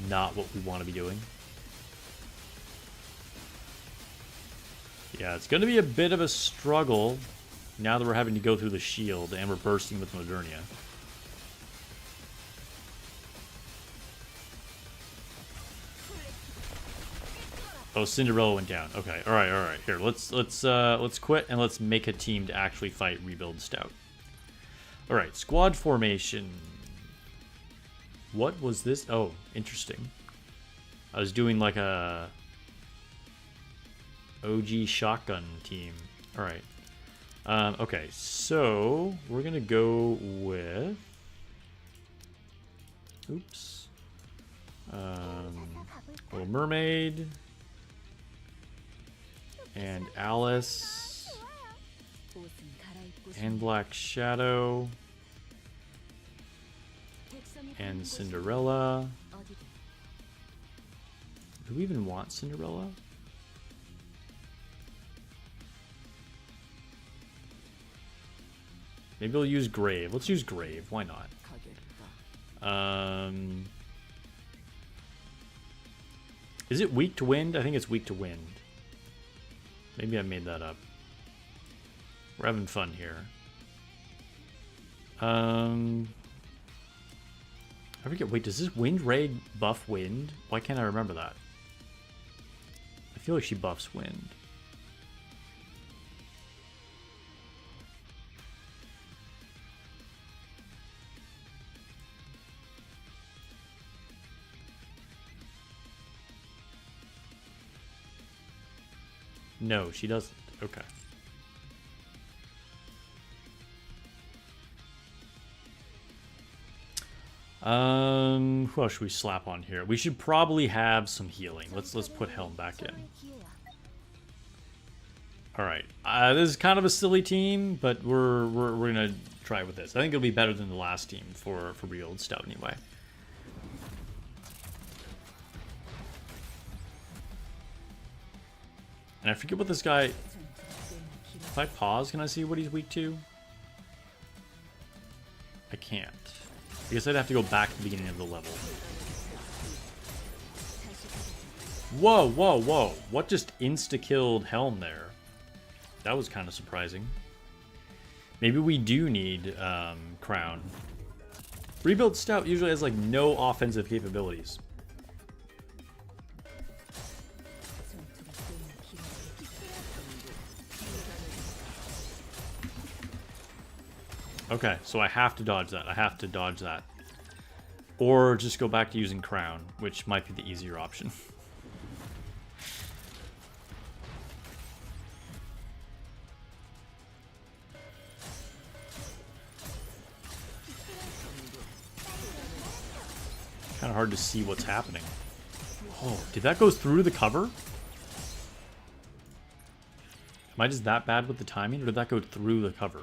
not what we want to be doing. Yeah, it's going to be a bit of a struggle now that we're having to go through the shield and we're bursting with Modernia. Oh, Cinderella went down. Okay, all right. Here, let's quit and let's make a team to actually fight Rebuild Stout. All right, squad formation. What was this? Oh, interesting. I was doing like a OG shotgun team. All right. Okay, so we're gonna go with. Oops. Little Mermaid and Alice and Black Shadow. And Cinderella. Do we even want Cinderella? Maybe we'll use Grave. Let's use Grave. Why not? Is it weak to wind? I think it's weak to wind. Maybe I made that up. We're having fun here. I forget. Wait, does this Wind Raid buff wind? Why can't I remember that? I feel like she buffs wind. No, she doesn't. Okay. Who else should we slap on here? We should probably have some healing. Let's put Helm back in. All right. This is kind of a silly team, but we're gonna try with this. I think it'll be better than the last team for Rebuild Stout anyway. And I forget what this guy. If I pause, can I see what he's weak to? I can't. I guess I'd have to go back to the beginning of the level. Whoa, whoa, whoa. What just insta-killed Helm there? That was kind of surprising. Maybe we do need Crown. Rebuild Stout usually has like no offensive capabilities. Okay, so I have to dodge that. I have to dodge that. Or just go back to using Crown, which might be the easier option. Kind of hard to see what's happening. Oh, did that go through the cover? Am I just that bad with the timing, or did that go through the cover?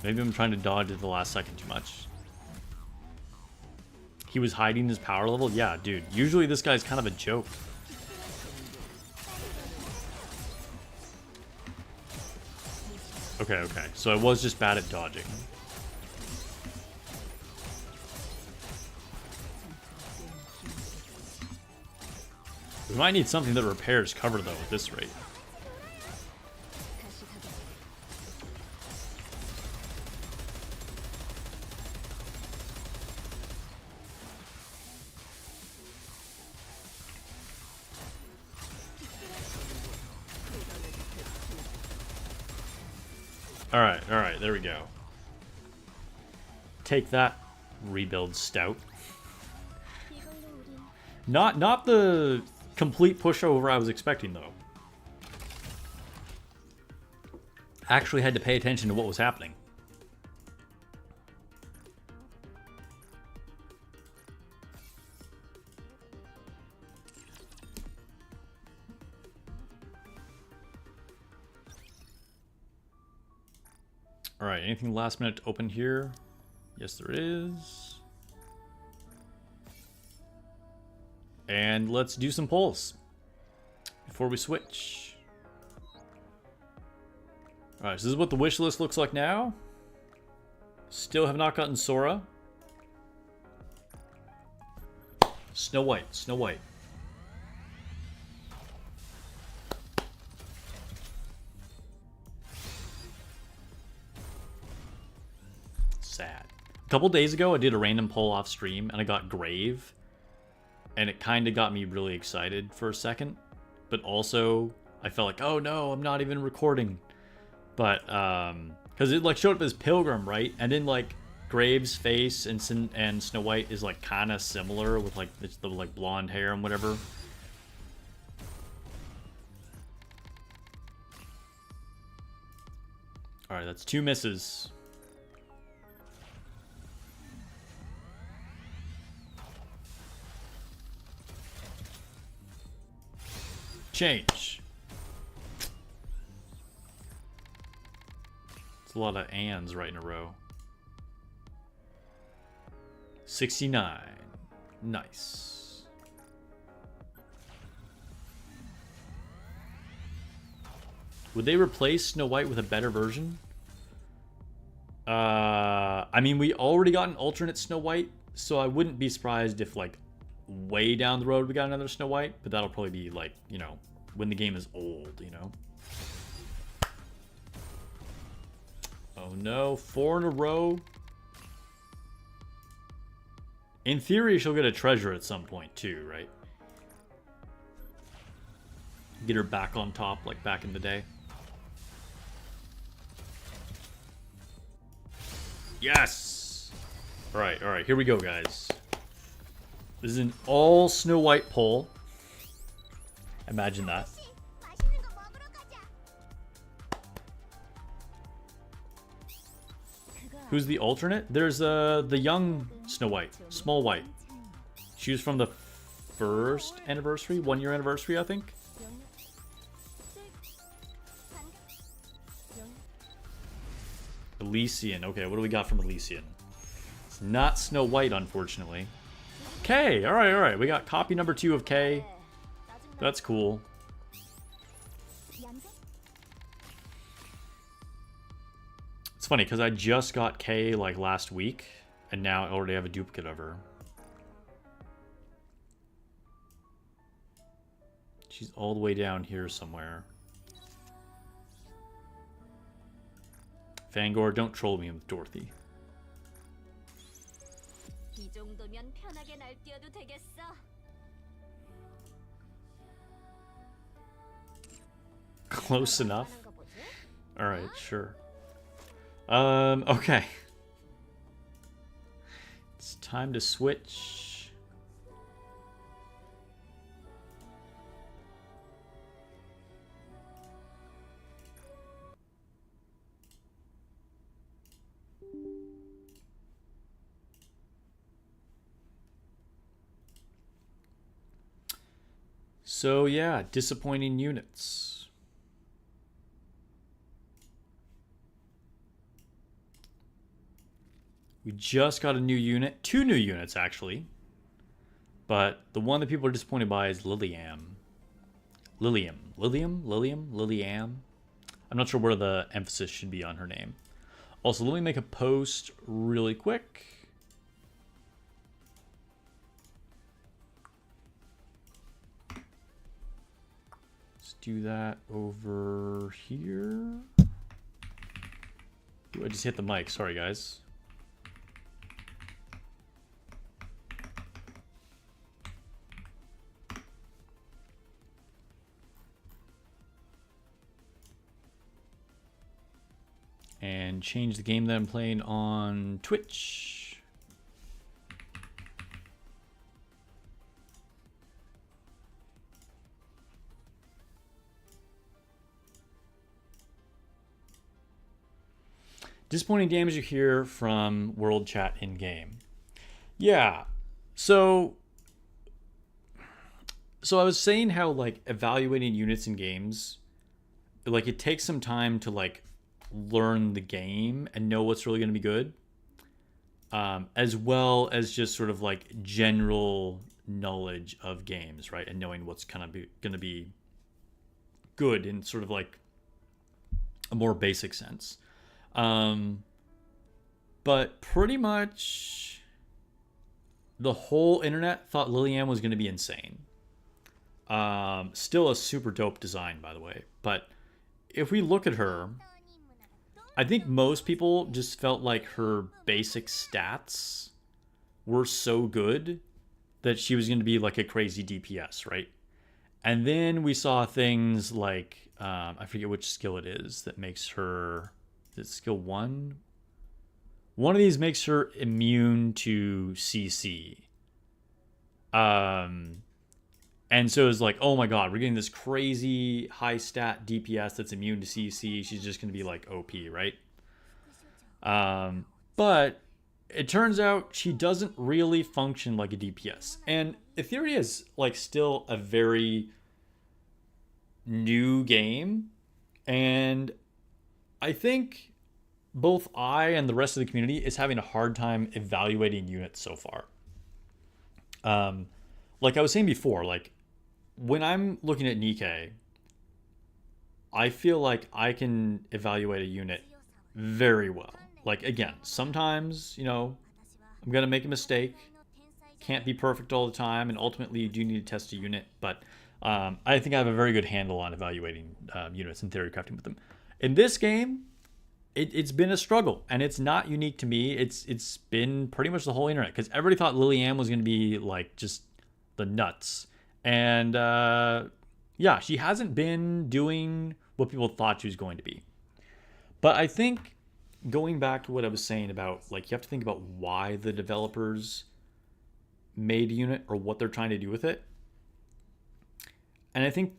Maybe I'm trying to dodge at the last second too much. He was hiding his power level? Yeah, dude. Usually this guy's kind of a joke. Okay, okay. So I was just bad at dodging. We might need something that repairs cover, though, at this rate. Alright, there we go. Take that, Rebuild Stout. Not the complete pushover I was expecting, though. Actually had to pay attention to what was happening. Alright, anything last minute to open here? Yes, there is. And let's do some polls before we switch. Alright, so this is what the wish list looks like now. Still have not gotten Sora. Snow White, Snow White. Sad. A couple days ago, I did a random poll off stream, and I got Grave. And it kind of got me really excited for a second. But also, I felt like, oh no, I'm not even recording. But, because it like showed up as Pilgrim, right? And then like Grave's face and Snow White is like kind of similar with like the like blonde hair and whatever. Alright, that's 2 misses. Change. It's a lot of ands right in a row. 69. Nice. Would they replace Snow White with a better version? I mean, we already got an alternate Snow White, so I wouldn't be surprised if, like, way down the road we got another Snow White, but that'll probably be, like, you know, when the game is old, you know? Oh no, 4 in a row. In theory, she'll get a treasure at some point too, right? Get her back on top like back in the day. Yes! Alright, here we go, guys. This is an all Snow White poll. Imagine that. Who's the alternate? There's the young Snow White, Small White. She was from the first anniversary, 1 year anniversary, I think. Elysian. Okay, what do we got from Elysian? It's not Snow White, unfortunately. K. All right. We got copy number 2 of K. That's cool. It's funny because I just got K like last week, and now I already have a duplicate of her. She's all the way down here somewhere. Fangor, don't troll me with Dorothy. 이 정도면 편하게 날뛰어도 되겠어. Close enough. Alright, sure. Okay. It's time to switch. So yeah, disappointing units. We just got a new unit, 2 new units actually. But the one that people are disappointed by is Liliam. Liliam? I'm not sure where the emphasis should be on her name. Also, let me make a post really quick. Let's do that over here. Ooh, I just hit the mic. Sorry, guys. And change the game that I'm playing on Twitch. Disappointing damage you hear from world chat in game. Yeah. So I was saying how like evaluating units in games, like it takes some time to like learn the game and know what's really going to be good, as well as just sort of like general knowledge of games, right? And knowing what's kind of going to be good in sort of like a more basic sense. But pretty much the whole internet thought Lilian was going to be insane. Still a super dope design, by the way. But if we look at her, I think most people just felt like her basic stats were so good that she was going to be like a crazy DPS, right? And then we saw things like, I forget which skill it is that makes her, is it skill 1? One of these makes her immune to CC. And so it's like, oh my god, we're getting this crazy high stat DPS that's immune to CC. She's just going to be like OP, right? But it turns out she doesn't really function like a DPS. And Etheria is like still a very new game. And I think both I and the rest of the community is having a hard time evaluating units so far. Like I was saying before, like when I'm looking at Nikke, I feel like I can evaluate a unit very well. Like again, sometimes, you know, I'm going to make a mistake. Can't be perfect all the time, and ultimately you do need to test a unit, but I think I have a very good handle on evaluating units and theory crafting with them. In this game, it's been a struggle, and it's not unique to me. It's been pretty much the whole internet, because everybody thought Lilian was going to be like just the nuts. And yeah, she hasn't been doing what people thought she was going to be. But I think going back to what I was saying about, like, you have to think about why the developers made a unit or what they're trying to do with it. And I think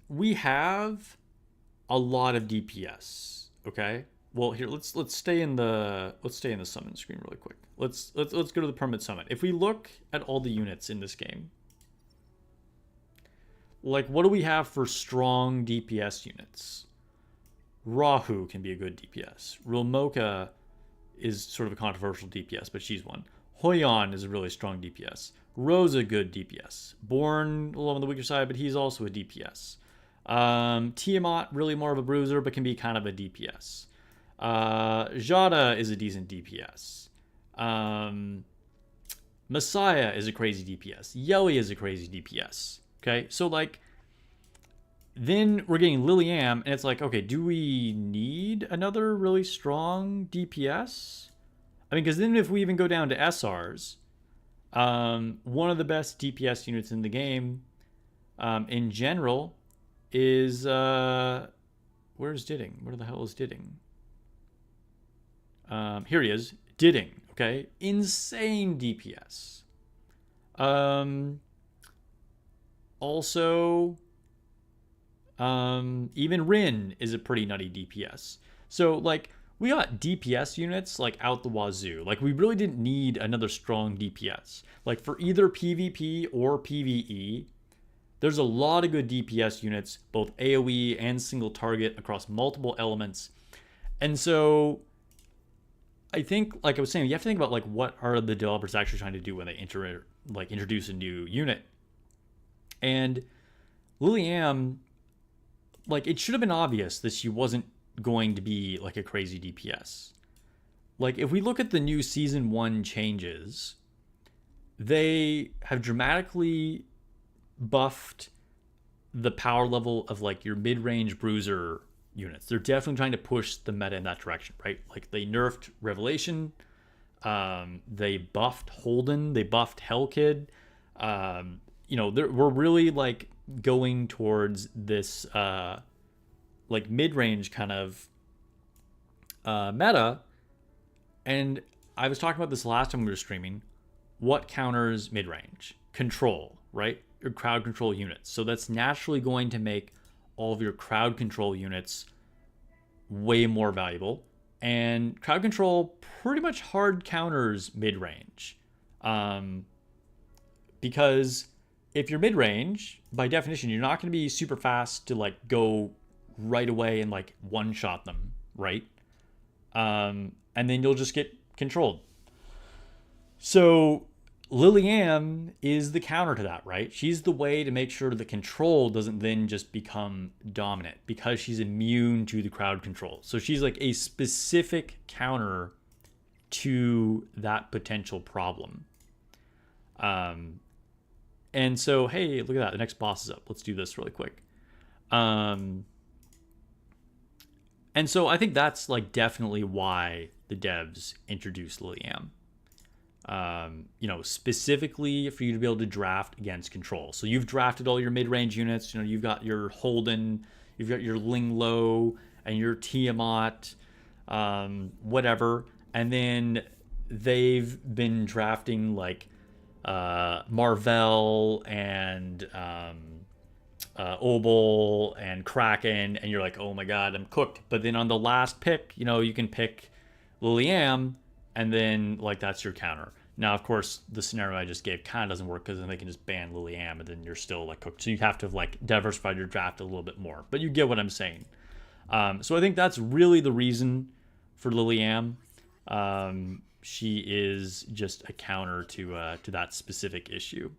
we have a lot of DPS. Okay. Well, here let's stay in the summon screen really quick. Let's go to the permanent summon. If we look at all the units in this game, like, what do we have for strong DPS units? Rahu can be a good DPS. Rilmoka is sort of a controversial DPS, but she's one. Hoyon is a really strong DPS. Rosa, good DPS. Born a little on the weaker side, but he's also a DPS. Tiamat, really more of a bruiser, but can be kind of a DPS. Jada is a decent DPS. Messiah is a crazy DPS. Yeli is a crazy DPS. Okay, so like then we're getting Liliam, and it's like, okay, do we need another really strong DPS? I mean, because then if we even go down to SRs, one of the best DPS units in the game, in general, is where's Didding? Where the hell is Didding? Here he is, Didding. Okay, insane DPS. Also, even Rin is a pretty nutty DPS. So like we got DPS units like out the wazoo. Like we really didn't need another strong DPS. Like for either PvP or PvE, there's a lot of good DPS units, both AoE and single target across multiple elements. And so I think, like I was saying, you have to think about like what are the developers actually trying to do when they introduce a new unit. And Liliam, like it should have been obvious that she wasn't going to be like a crazy DPS. Like if we look at the new season 1 changes, they have dramatically buffed the power level of like your mid-range bruiser units. They're definitely trying to push the meta in that direction, right? Like they nerfed Revelation, they buffed Holden, they buffed Hellkid. We're really like going towards this like mid-range kind of meta. And I was talking about this last time we were streaming. What counters mid-range? Control, right? Your crowd control units. So that's naturally going to make all of your crowd control units way more valuable. And crowd control pretty much hard counters mid-range. Because if you're mid-range, by definition, you're not going to be super fast to like go right away and like one-shot them, right? And then you'll just get controlled. So Liliam is the counter to that, right? She's the way to make sure the control doesn't then just become dominant because she's immune to the crowd control. So she's like a specific counter to that potential problem. And so, hey, look at that. The next boss is up. Let's do this really quick. And so I think that's like definitely why the devs introduced Liliam. Specifically for you to be able to draft against control. So you've drafted all your mid-range units. You've got your Holden, you've got your Linglo, and your Tiamat, whatever. And then they've been drafting like Marvel and Obol and Kraken, and you're like, oh my god, I'm cooked. But then on the last pick, you can pick Liliam, and then like that's your counter. Now, of course, the scenario I just gave kind of doesn't work because then they can just ban Liliam, and then you're still like cooked. So you have to like diversify your draft a little bit more. But you get what I'm saying. So I think that's really the reason for Liliam. She is just a counter to that specific issue.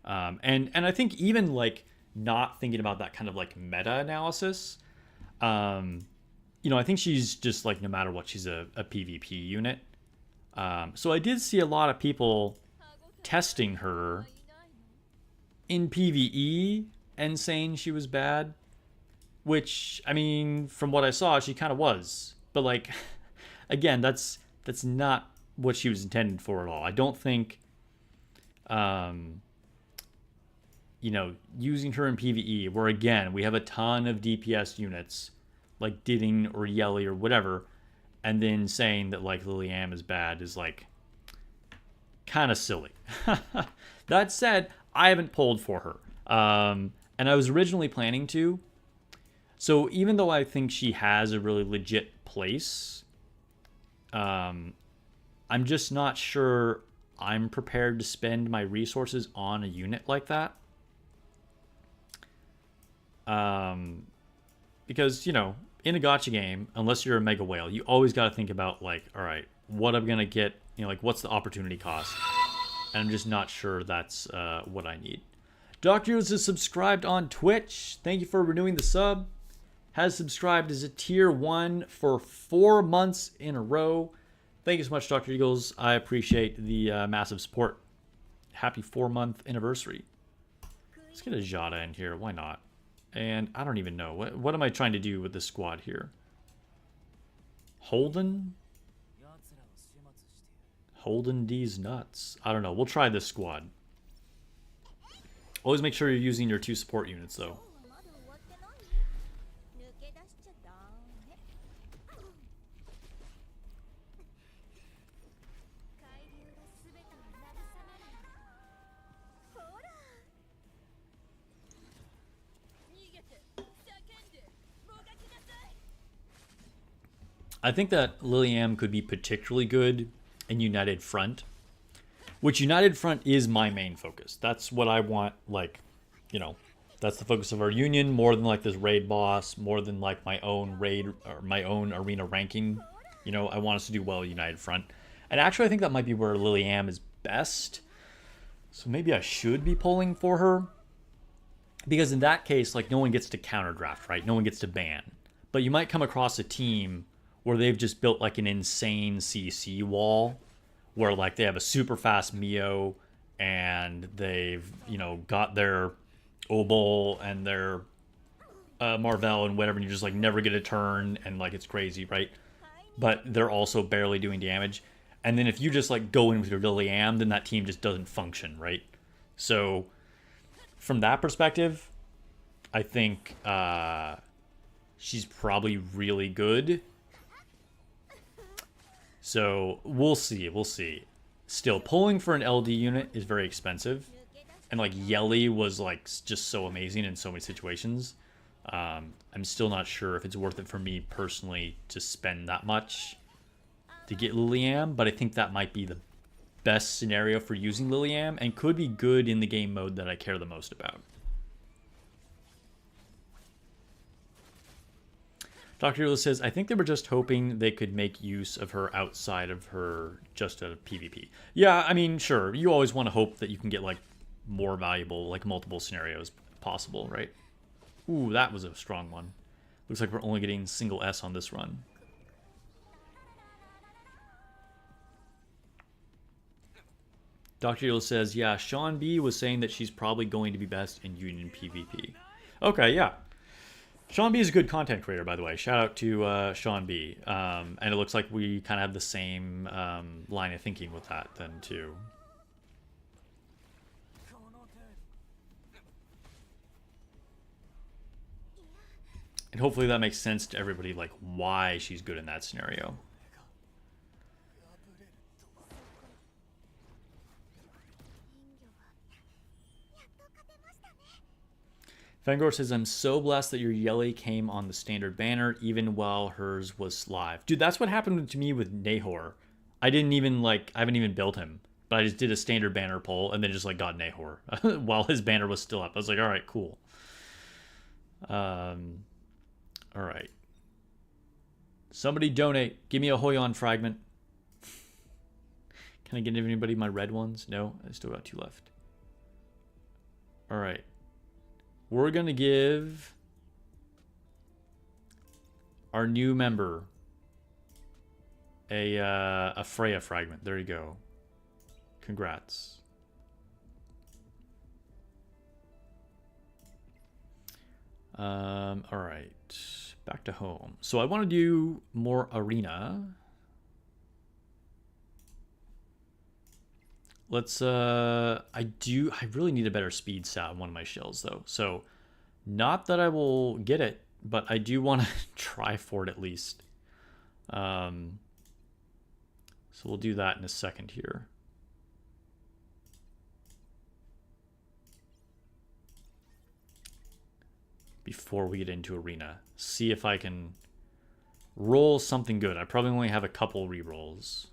And I think even like not thinking about that kind of like meta analysis, I think she's just like no matter what, she's a PvP unit. So I did see a lot of people testing her in PvE and saying she was bad, which I mean, from what I saw, she kind of was. But like, again, that's not what she was intended for at all. I don't think, using her in PvE, where again we have a ton of DPS units like Didding or Yelly or whatever, and then saying that like Liliam is bad is like kind of silly. That said, I haven't pulled for her, and I was originally planning to. So even though I think she has a really legit place, I'm just not sure I'm prepared to spend my resources on a unit like that. Because, in a gacha game, unless you're a mega whale, you always got to think about like, all right, what I'm going to get, like what's the opportunity cost? And I'm just not sure that's what I need. Dr. Yo's is subscribed on Twitch. Thank you for renewing the sub. Has subscribed as a tier 1 for 4 months in a row. Thank you so much, Dr. Eagles. I appreciate the massive support. happy 4-month anniversary. Let's get a Jada in here. Why not? And I don't even know. What am I trying to do with this squad here? Holden? Holden D's nuts. I don't know. We'll try this squad. Always make sure you're using your 2 support units, though. I think that Liliam could be particularly good in United Front, which United Front is my main focus. That's what I want, like, you know, that's the focus of our union, more than like this raid boss, more than like my own raid or my own arena ranking. You know, I want us to do well United Front. And actually, I think that might be where Liliam is best. So maybe I should be pulling for her. Because in that case, like, no one gets to counter draft, right? No one gets to ban. But you might come across a team where they've just built like an insane CC wall where like they have a super fast Mio and they've, you know, got their Obol and their Marvel and whatever, and you just like never get a turn and like it's crazy, right? But they're also barely doing damage. And then if you just like go in with your Liliam, then that team just doesn't function, right? So from that perspective, I think she's probably really good. So we'll see. We'll see. Still, pulling for an LD unit is very expensive. And like Yelly was like just so amazing in so many situations. I'm still not sure if it's worth it for me personally to spend that much to get Liliam. But I think that might be the best scenario for using Liliam and could be good in the game mode that I care the most about. Dr. Hula says, I think they were just hoping they could make use of her outside of her just a PvP. Yeah, I mean, sure. You always want to hope that you can get, like, more valuable, like, multiple scenarios possible, right? Ooh, that was a strong one. Looks like we're only getting single S on this run. Dr. Hula says, yeah, Sean B was saying that she's probably going to be best in Union PvP. Okay, yeah. Sean B is a good content creator, by the way. Shout out to Sean B. And it looks like we kind of have the same line of thinking with that then, too. And hopefully that makes sense to everybody, like, why she's good in that scenario. Fangor says, I'm so blessed that your Yelly came on the standard banner, even while hers was live. Dude, that's what happened to me with Nahor. I haven't even built him, but I just did a standard banner pull and then just like got Nahor while his banner was still up. I was like, all right, cool. All right. Somebody donate. Give me a Hoyon fragment. Can I get anybody my red ones? No, I still got 2 left. All right. We're going to give our new member a Freya fragment. There you go. Congrats. All right. Back to home. So I want to do more arena. Let's, I really need a better speed stat on one of my shells, though. So, not that I will get it, but I do want to try for it at least. So we'll do that in a second here. Before we get into arena. See if I can roll something good. I probably only have a couple rerolls.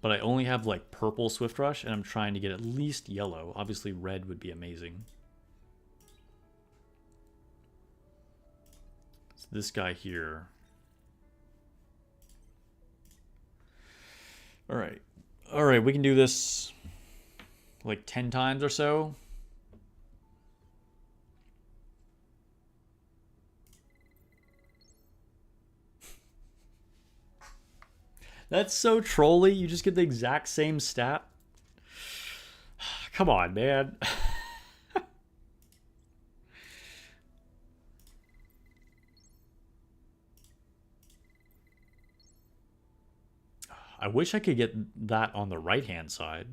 But I only have like purple Swift Rush, and I'm trying to get at least yellow. Obviously red would be amazing. So this guy here. All right, we can do this like 10 times or so. That's so trolly. You just get the exact same stat. Come on, man. I wish I could get that on the right-hand side.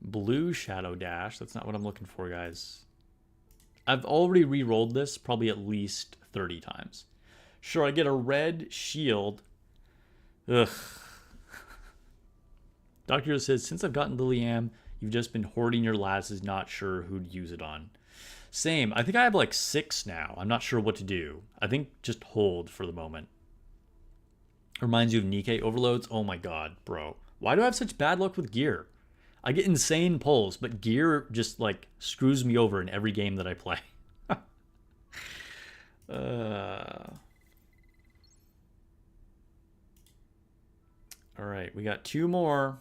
Blue Shadow Dash. That's not what I'm looking for, guys. I've already re-rolled this probably at least 30 times. Sure, I get a red shield. Ugh. Doctor says, since I've gotten Liliam, you've just been hoarding your lasses, not sure who'd use it on. Same. I think I have like 6 now. I'm not sure what to do. I think just hold for the moment. Reminds you of Nikke overloads. Oh my god, bro. Why do I have such bad luck with gear? I get insane pulls, but gear just like screws me over in every game that I play. All right, we got 2 more.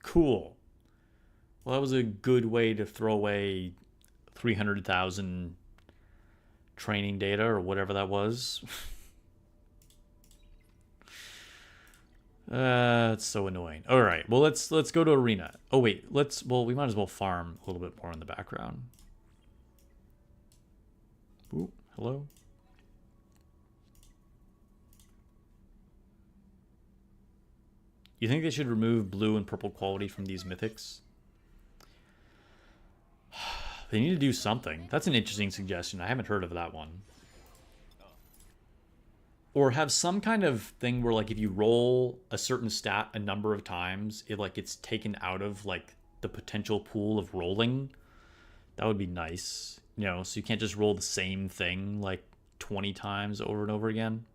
Cool. Well, that was a good way to throw away 300,000 training data or whatever that was. It's so annoying. All right, well let's go to arena. Oh wait, we might as well farm a little bit more in the background. Ooh, hello. You think they should remove blue and purple quality from these mythics? They need to do something. That's an interesting suggestion. I haven't heard of that one. Or have some kind of thing where, like, if you roll a certain stat a number of times, it like gets taken out of like the potential pool of rolling. That would be nice, you know. So you can't just roll the same thing like 20 times over and over again.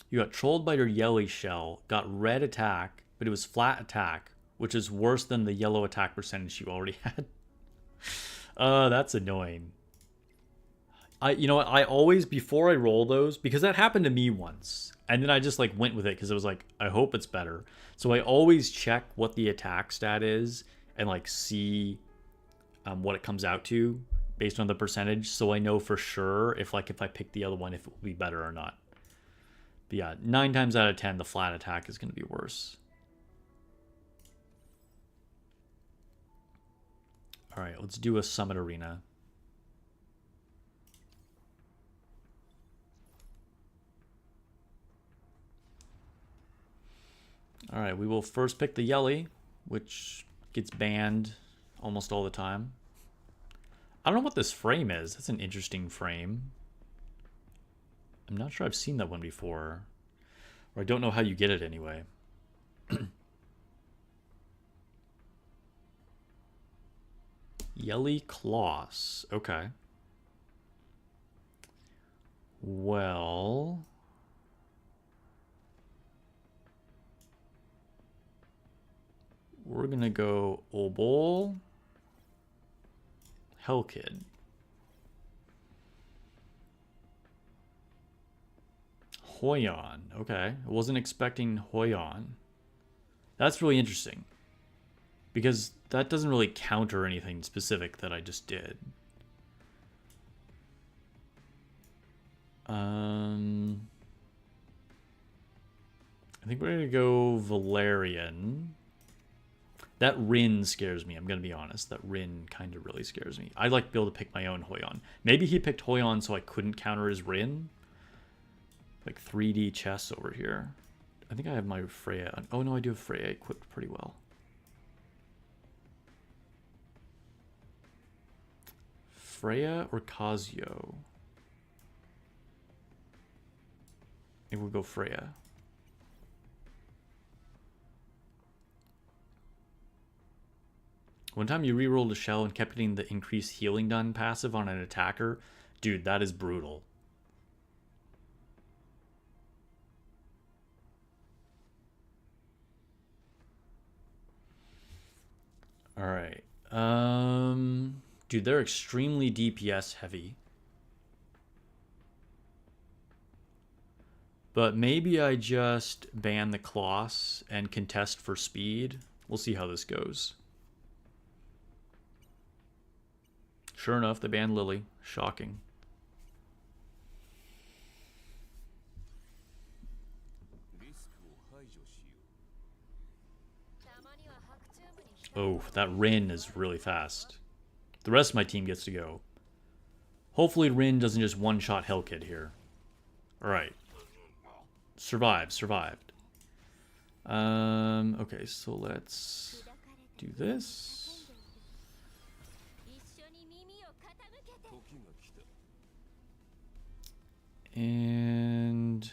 You got trolled by your yellow shell, got red attack, but it was flat attack, which is worse than the yellow attack percentage you already had. That's annoying. You know what? I always, before I roll those, because that happened to me once, and then I just like went with it because it was like, I hope it's better. So I always check what the attack stat is and like see what it comes out to based on the percentage, so I know for sure if I pick the other one, if it will be better or not. But yeah, 9 times out of 10, the flat attack is going to be worse. All right, let's do a summit arena. All right, we will first pick the Yelly, which gets banned almost all the time. I don't know what this frame is. That's an interesting frame. I'm not sure I've seen that one before. Or I don't know how you get it anyway. Yelly Kloss. Okay. Well... we're gonna go Obol. Hellkid. Hoyon. Okay. I wasn't expecting Hoyon. That's really interesting. Because that doesn't really counter anything specific that I just did. I think we're gonna go Valerian. That Rin scares me, I'm gonna be honest. That Rin kind of really scares me. I'd like to be able to pick my own Hoyon. Maybe he picked Hoyon so I couldn't counter his Rin. Like 3D chess over here. I think I have my Freya. Oh no, I do have Freya equipped pretty well. Freya or Kazuo? Maybe we'll go Freya. One time you rerolled a shell and kept getting the increased healing done passive on an attacker. Dude, that is brutal. Alright. Dude, they're extremely DPS heavy. But maybe I just ban the Kloss and contest for speed. We'll see how this goes. Sure enough, they banned Lily. Shocking. Oh, that Rin is really fast. The rest of my team gets to go. Hopefully Rin doesn't just one-shot Hellkid here. Alright. Survived. Okay, so let's do this. And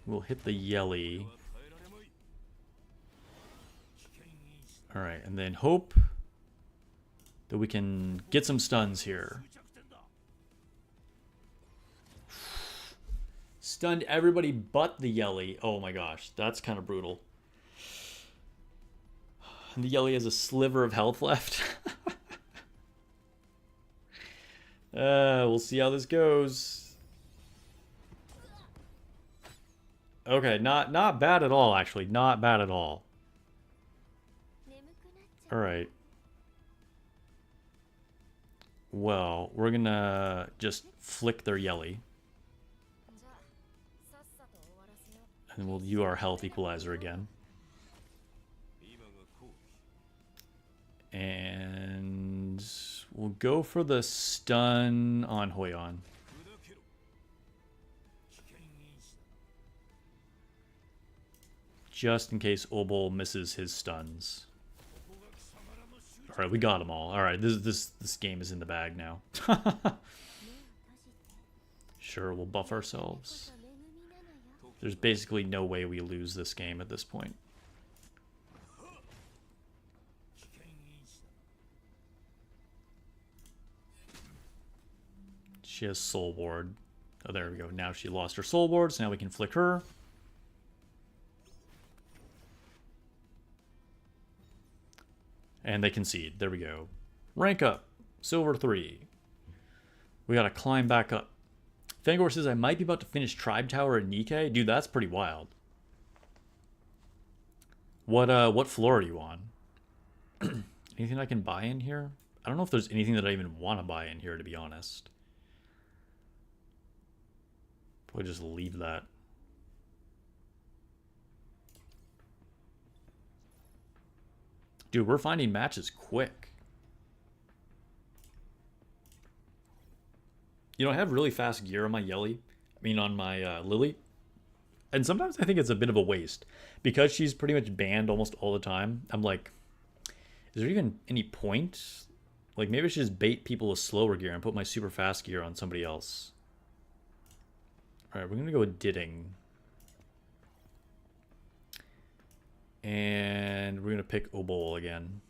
we'll hit the Yelly. Alright, and then hope that we can get some stuns here. Stunned everybody but the Yelly. Oh my gosh, that's kind of brutal. And the Yelly has a sliver of health left. We'll see how this goes. Okay, not bad at all, actually. Not bad at all. Alright. Well, we're gonna just flick their Yelly. And we'll do our health equalizer again. And we'll go for the stun on Hoyon. Just in case Obol misses his stuns. Alright, we got them all. Alright, this game is in the bag now. Sure, we'll buff ourselves. There's basically no way we lose this game at this point. She has Soul Ward. Oh, there we go. Now she lost her Soul Ward, so now we can flick her. And they concede. There we go. Rank up. Silver 3. We gotta climb back up. Fangor says I might be about to finish Tribe Tower at Nikke. Dude, that's pretty wild. What floor are you on? Anything I can buy in here? I don't know if there's anything that I even want to buy in here, to be honest. Probably just leave that. Dude, we're finding matches quick. You know, I have really fast gear on my Yelly. I mean, on my Lily. And sometimes I think it's a bit of a waste. Because she's pretty much banned almost all the time. I'm like, is there even any point? Like, maybe I should just bait people with slower gear and put my super fast gear on somebody else. Alright, we're going to go with Didding. And we're going to pick Obol again.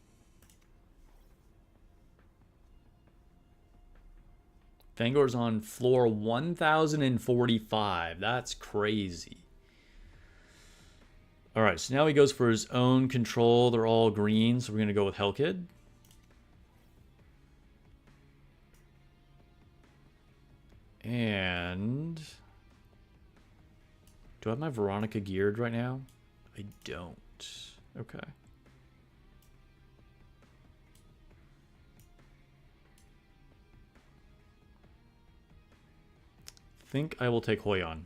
Fangor's on floor 1045. That's crazy. Alright, so now he goes for his own control. They're all green, so we're going to go with Hellkid. And do I have my Veronica geared right now? I don't. Okay. Think I will take Hoyon.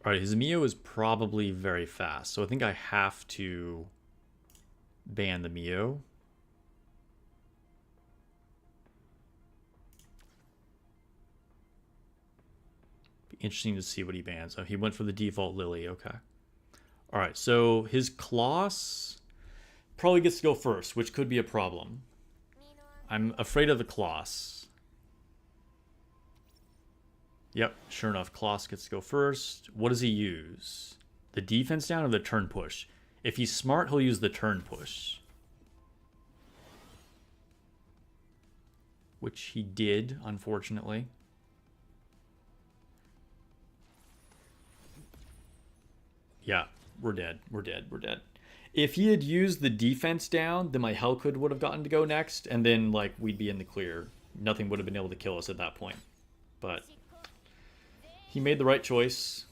Alright, his Mio is probably very fast, so I think I have to ban the Mio. Be interesting to see what he bans. Oh, he went for the default Lily, okay. Alright, so his Kloss probably gets to go first, which could be a problem. I'm afraid of the Kloss. Yep, sure enough, Kloss gets to go first. What does he use? The defense down or the turn push? If he's smart, he'll use the turn push. Which he did, unfortunately. Yeah, we're dead. We're dead. We're dead. If he had used the defense down, then my Hellkid would have gotten to go next, and then like we'd be in the clear. Nothing would have been able to kill us at that point. But he made the right choice.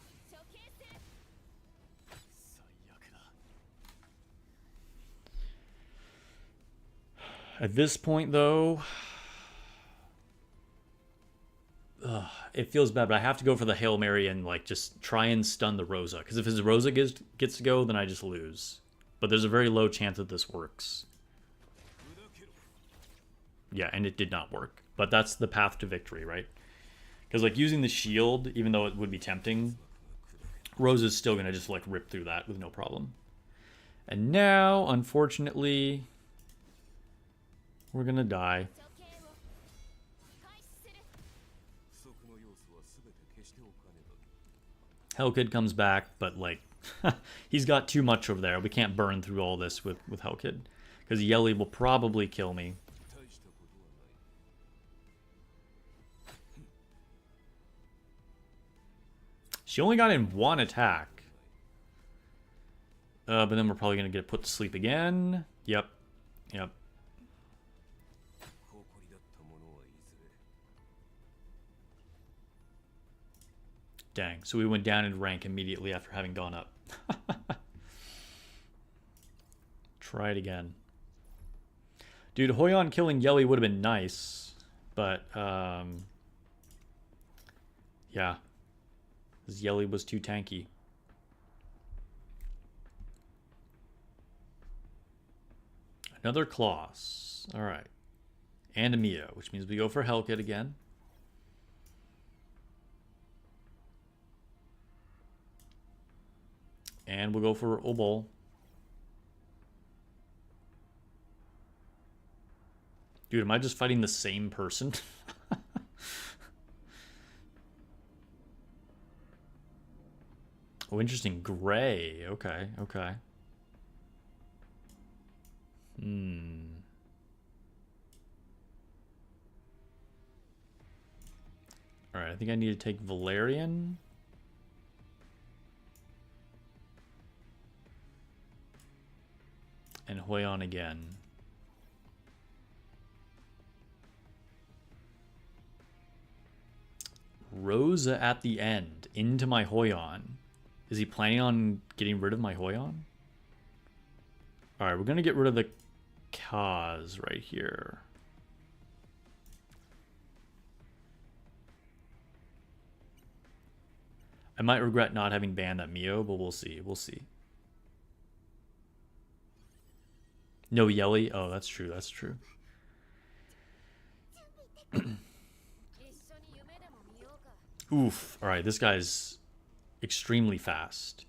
At this point, though, it feels bad, but I have to go for the Hail Mary and like just try and stun the Rosa. Because if his Rosa gets to go, then I just lose. But there's a very low chance that this works. Yeah, and it did not work. But that's the path to victory, right? Because like using the shield, even though it would be tempting, Rosa's still going to just like rip through that with no problem. And now, unfortunately, we're going to die. Hellkid comes back, but like he's got too much over there. We can't burn through all this with Hellkid. Because Yelly will probably kill me. She only got in one attack. But then we're probably going to get put to sleep again. Yep. Yep. Dang. So we went down in rank immediately after having gone up. Try it again. Dude, Hoyon killing Yelly would have been nice. But, yeah. This Yelly was too tanky. Another Kloss. Alright. And a Mio, which means we go for Hellkid again. And we'll go for Obol. Dude, am I just fighting the same person? Oh, interesting. Gray. Okay, okay. Alright, I think I need to take Valerian. And Hoyon again. Rosa at the end. Into my Hoyon. Is he planning on getting rid of my Hoyon? Alright, we're going to get rid of the Kaz right here. I might regret not having banned that Mio, but we'll see. We'll see. No Yelly? Oh, that's true. That's true. Oof. Alright, this guy's extremely fast.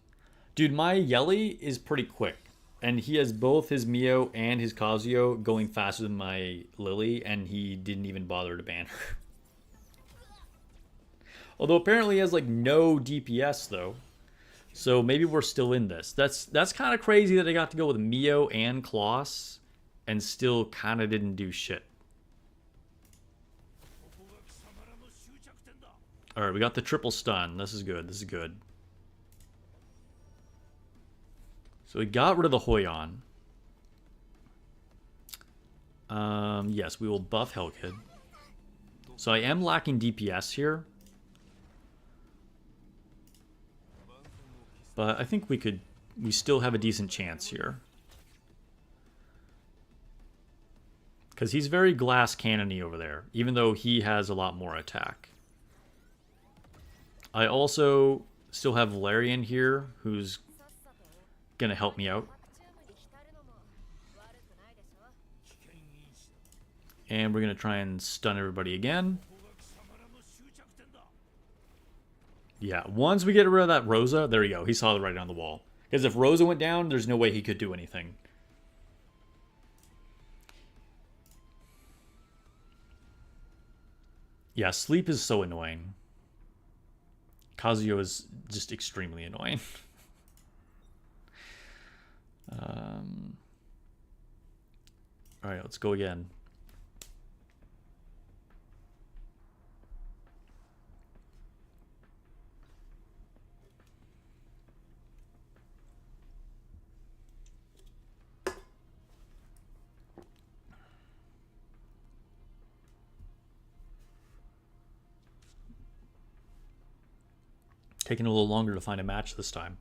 Dude, my Yelly is pretty quick. And he has both his Mio and his Kazuyo going faster than my Lily, and he didn't even bother to ban her. Although apparently he has like no DPS though. So maybe we're still in this. That's kind of crazy that I got to go with Mio and Kloss and still kind of didn't do shit. Alright, we got the triple stun. This is good. This is good. So we got rid of the Hoyon. Yes, we will buff Hellkid. So I am lacking DPS here. But I think we still have a decent chance here. Because he's very glass cannon-y over there, even though he has a lot more attack. I also still have Valerian here, who's going to help me out. And we're going to try and stun everybody again. Yeah, once we get rid of that Rosa, there you go. He saw it right on the wall. Because if Rosa went down, there's no way he could do anything. Yeah, sleep is so annoying. Kazuyo is just extremely annoying. Alright, let's go again. Taking a little longer to find a match this time.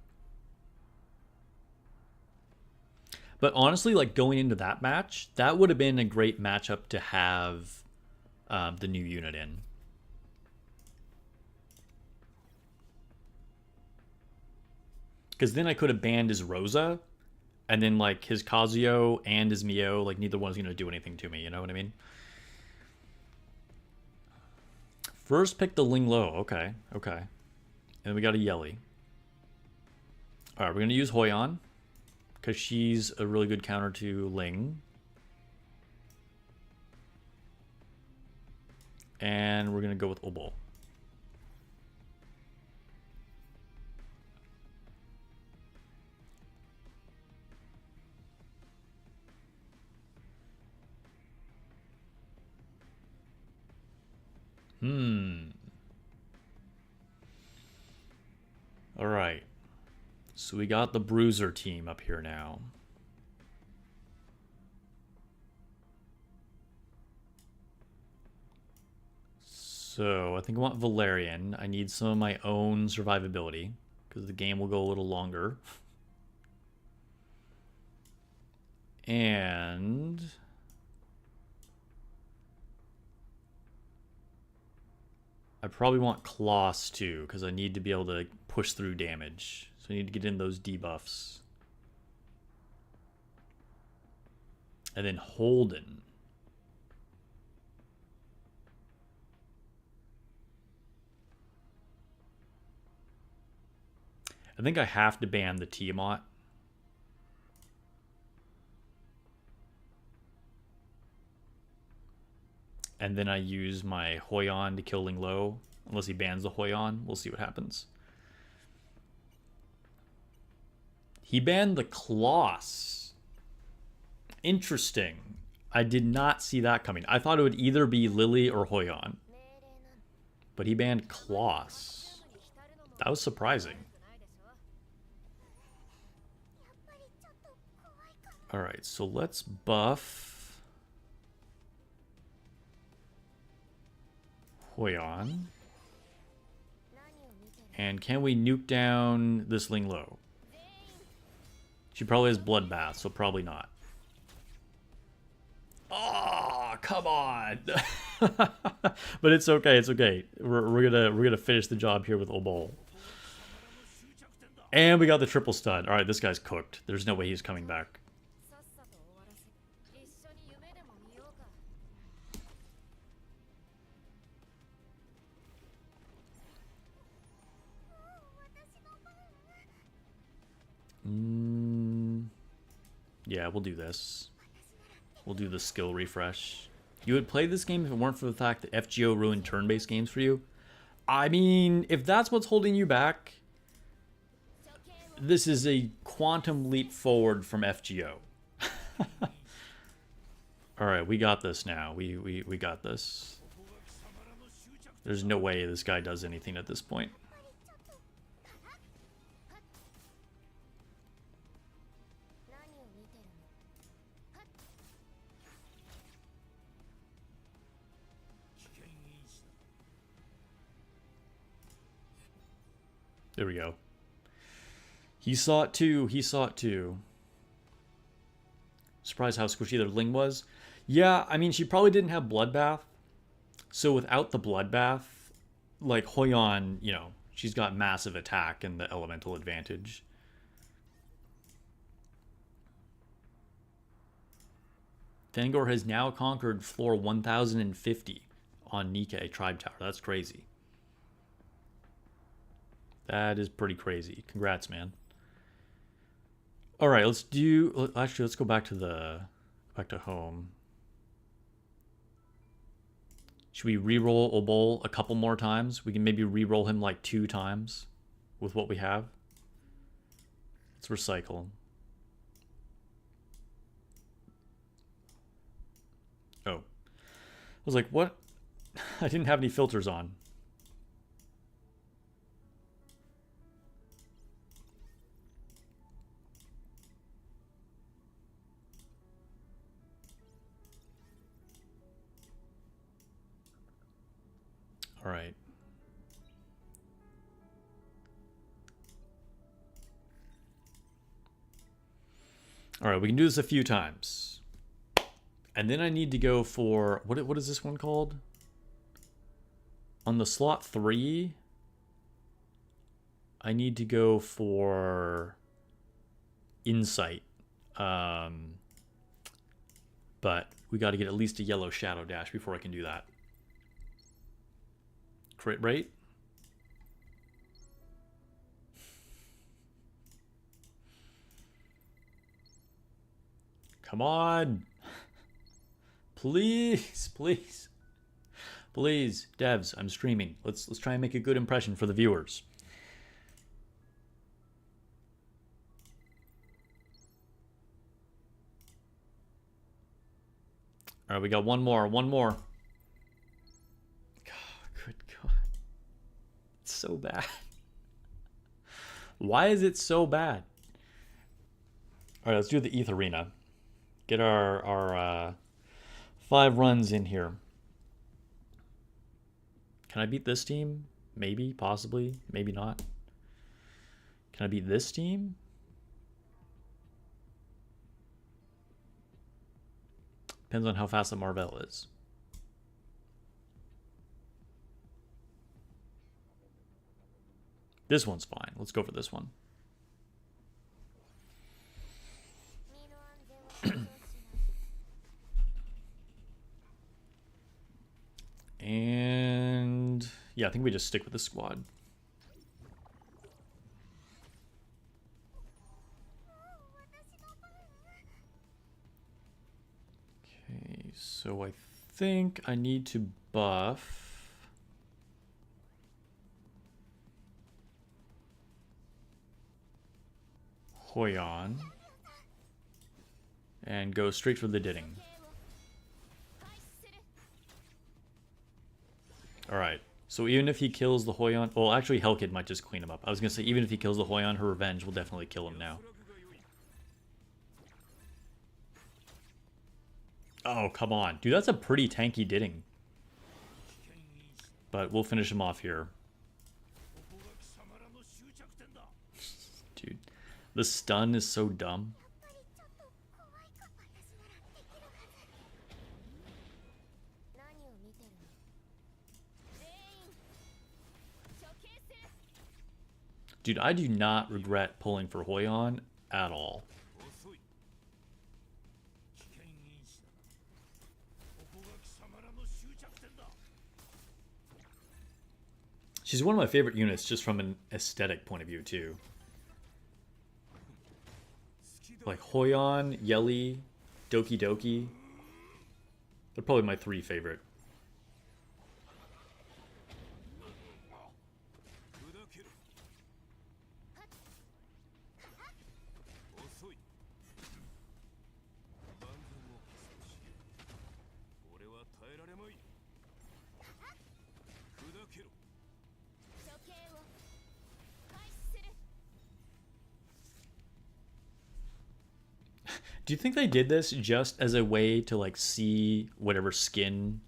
But honestly, like going into that match, that would have been a great matchup to have the new unit in. Because then I could have banned his Rosa, and then like his Kazuyo and his Mio, like neither one's going to do anything to me, you know what I mean? First pick the Ling Lo, okay. And then we got a Yelly. Alright, we're going to use Hoyon, because she's a really good counter to Ling. And we're going to go with Obol. Alright. So we got the Bruiser team up here now. So I think I want Valerian. I need some of my own survivability because the game will go a little longer. And I probably want Kloss too because I need to be able to push through damage. So I need to get in those debuffs. And then Holden. I think I have to ban the Tiamat. And then I use my Hoyon to kill Ling Lo. Unless he bans the Hoyon. We'll see what happens. He banned the Kloss. Interesting. I did not see that coming. I thought it would either be Lily or Hoyon. But he banned Kloss. That was surprising. Alright, so let's buff Hoyon. And can we nuke down this Ling Lo? She probably has Bloodbath, so probably not. Oh, come on! But it's okay, it's okay. We're gonna finish the job here with Obol. And we got the triple stun. Alright, this guy's cooked. There's no way he's coming back. Yeah, we'll do this. We'll do the skill refresh. You would play this game if it weren't for the fact that FGO ruined turn-based games for you? I mean, if that's what's holding you back, this is a quantum leap forward from FGO. Alright, we got this now. We got this. There's no way this guy does anything at this point. There we go. He saw it too. He saw it too. Surprised how squishy their Ling was. Yeah, I mean, she probably didn't have Bloodbath. So without the Bloodbath, like Hoyon, you know, she's got massive attack and the elemental advantage. Fangor has now conquered floor 1050 on Nikke Tribe Tower. That's crazy. That is pretty crazy. Congrats, man. All right, let's do. Actually, let's go back to home. Should we re-roll Obol a couple more times? We can maybe re-roll him like 2 times with what we have. Let's recycle. Oh, I was like, what? I didn't have any filters on. All right. All right, we can do this a few times. And then I need to go for... What is this one called? On the slot 3, I need to go for Insight. But we got to get at least a yellow Shadow Dash before I can do that. Crit rate. Come on. Please, please. Please, devs, I'm streaming. Let's try and make a good impression for the viewers. All right, we got one more. God, good God. It's so bad. Why is it so bad? All right, let's do the Etheria. Get our 5 runs in here. Can I beat this team? Maybe, possibly, maybe not. Can I beat this team? Depends on how fast the Marvel is. This one's fine. Let's go for this one. And yeah, I think we just stick with the squad. Okay, so I think I need to buff Hoyon and go straight for the Ditting. Alright, so even if he kills the Hoyon... Well, actually, Hellkid might just clean him up. I was going to say, even if he kills the Hoyon, her revenge will definitely kill him now. Oh, come on. Dude, that's a pretty tanky Ditting. But we'll finish him off here. Dude, the stun is so dumb. Dude, I do not regret pulling for Hoyon at all. She's one of my favorite units just from an aesthetic point of view, too. Like Hoyon, Yeli, Doki Doki. They're probably my 3 favorite. Do you think they did this just as a way to like see whatever skin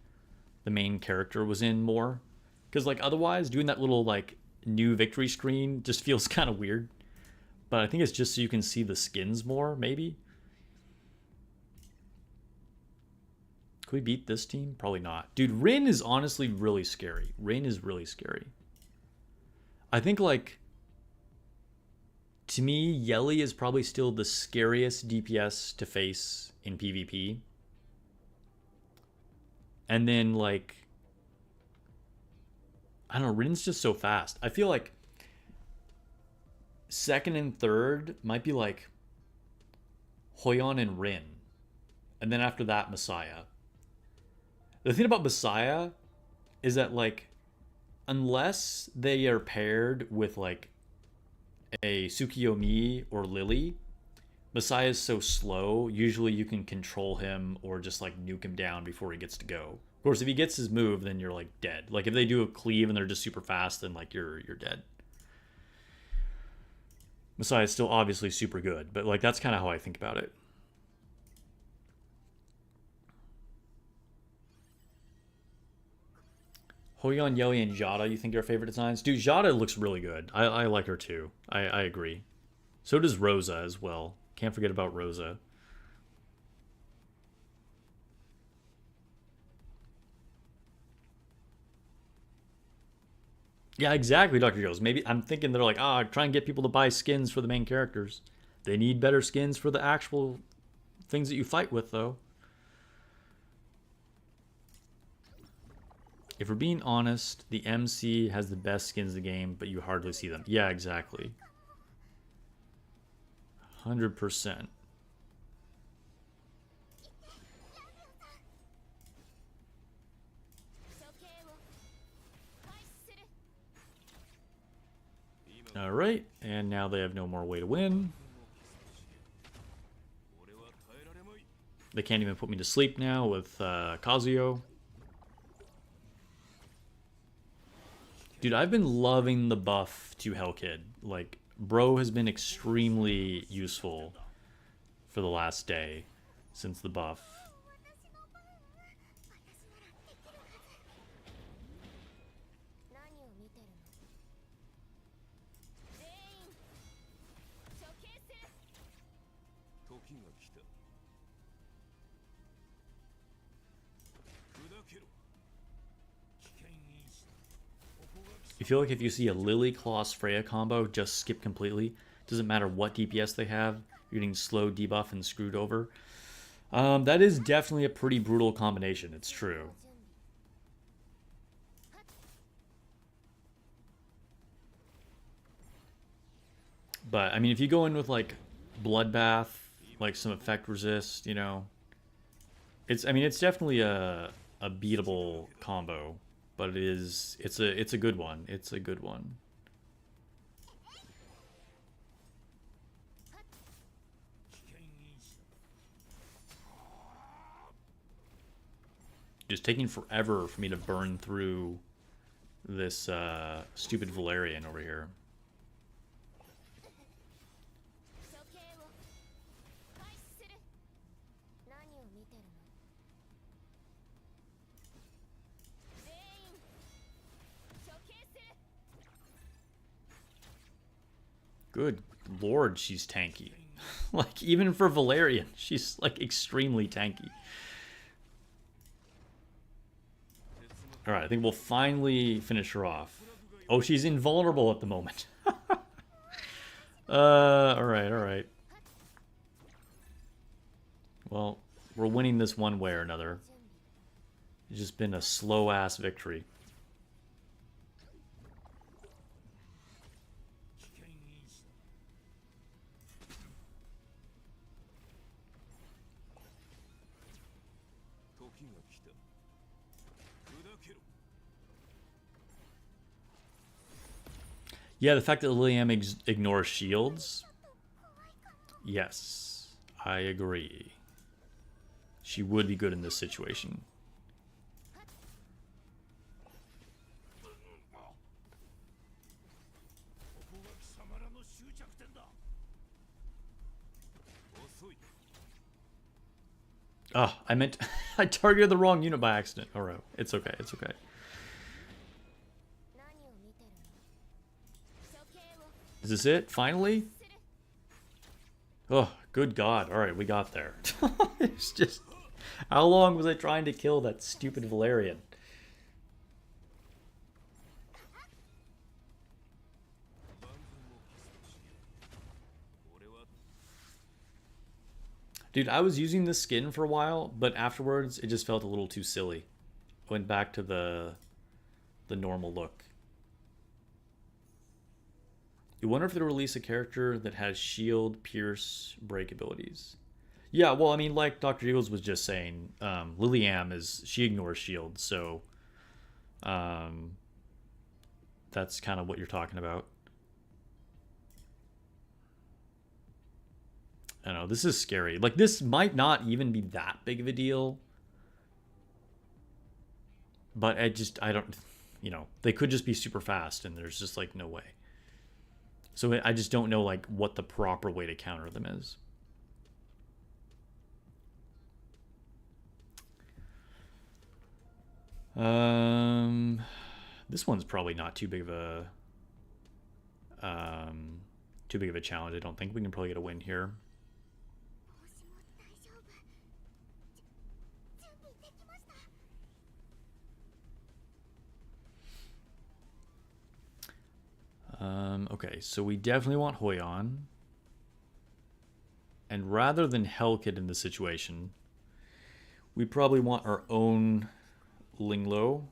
the main character was in more? Because like otherwise doing that little like new victory screen just feels kind of weird. But I think it's just so you can see the skins more, maybe. Could we beat this team? Probably not. Dude, Rin is honestly really scary. Rin is really scary. I think like... To me, Yeli is probably still the scariest DPS to face in PvP. And then, like... I don't know, Rin's just so fast. I feel like... Second and third might be like... Hoyon and Rin. And then after that, Messiah. The thing about Messiah is that, like... Unless they are paired with, like... a Tsukiyomi or Lily, Messiah is so slow, usually you can control him or just like nuke him down before he gets to go. Of course, if he gets his move, then you're like dead. Like if they do a cleave and they're just super fast, then like you're dead. Messiah is still obviously super good, but like that's kind of how I think about it. Hoyon, Yeli, and Jada, you think are favorite designs? Dude, Jada looks really good. I like her too. I agree. So does Rosa as well. Can't forget about Rosa. Yeah, exactly, Dr. Jones. Maybe I'm thinking they're like, try and get people to buy skins for the main characters. They need better skins for the actual things that you fight with, though. If we're being honest, the MC has the best skins in the game, but you hardly see them. Yeah, exactly. 100%. Alright, and now they have no more way to win. They can't even put me to sleep now with Kazuyo. Dude, I've been loving the buff to Hellkid. Like, bro has been extremely useful for the last day since the buff. I feel like if you see a Lily Claws Freya combo, just skip completely. Doesn't matter what DPS they have, you're getting slow debuff and screwed over. That is definitely a pretty brutal combination, it's true. But, I mean, if you go in with, like, Bloodbath, like some effect resist, you know, it's definitely a beatable combo. But it's a good one. It's a good one. Just taking forever for me to burn through this stupid Valerian over here. Good lord, she's tanky. Like, even for Valerian, she's, like, extremely tanky. Alright, I think we'll finally finish her off. Oh, she's invulnerable at the moment. Alright. Well, we're winning this one way or another. It's just been a slow-ass victory. Yeah, the fact that Liliam ignores shields. Yes, I agree. She would be good in this situation. Oh, I meant... I targeted the wrong unit by accident. Alright, it's okay, it's okay. Is this it? Finally? Oh, good God. Alright, we got there. It's just... How long was I trying to kill that stupid Valerian? Dude, I was using this skin for a while, but afterwards it just felt a little too silly. I went back to the normal look. You wonder if they'll release a character that has shield, pierce, break abilities. Yeah, well, I mean, like Dr. Eagles was just saying, Liliam she ignores shield, so that's kind of what you're talking about. I don't know, this is scary. Like, this might not even be that big of a deal. But I don't, you know, they could just be super fast, and there's just, like, no way. So I just don't know, like, what the proper way to counter them is. This one's probably not too big of a challenge. I don't think we can probably get a win here. Okay, so we definitely want Hoyon. And rather than Hellkit in this situation, we probably want our own Linglo.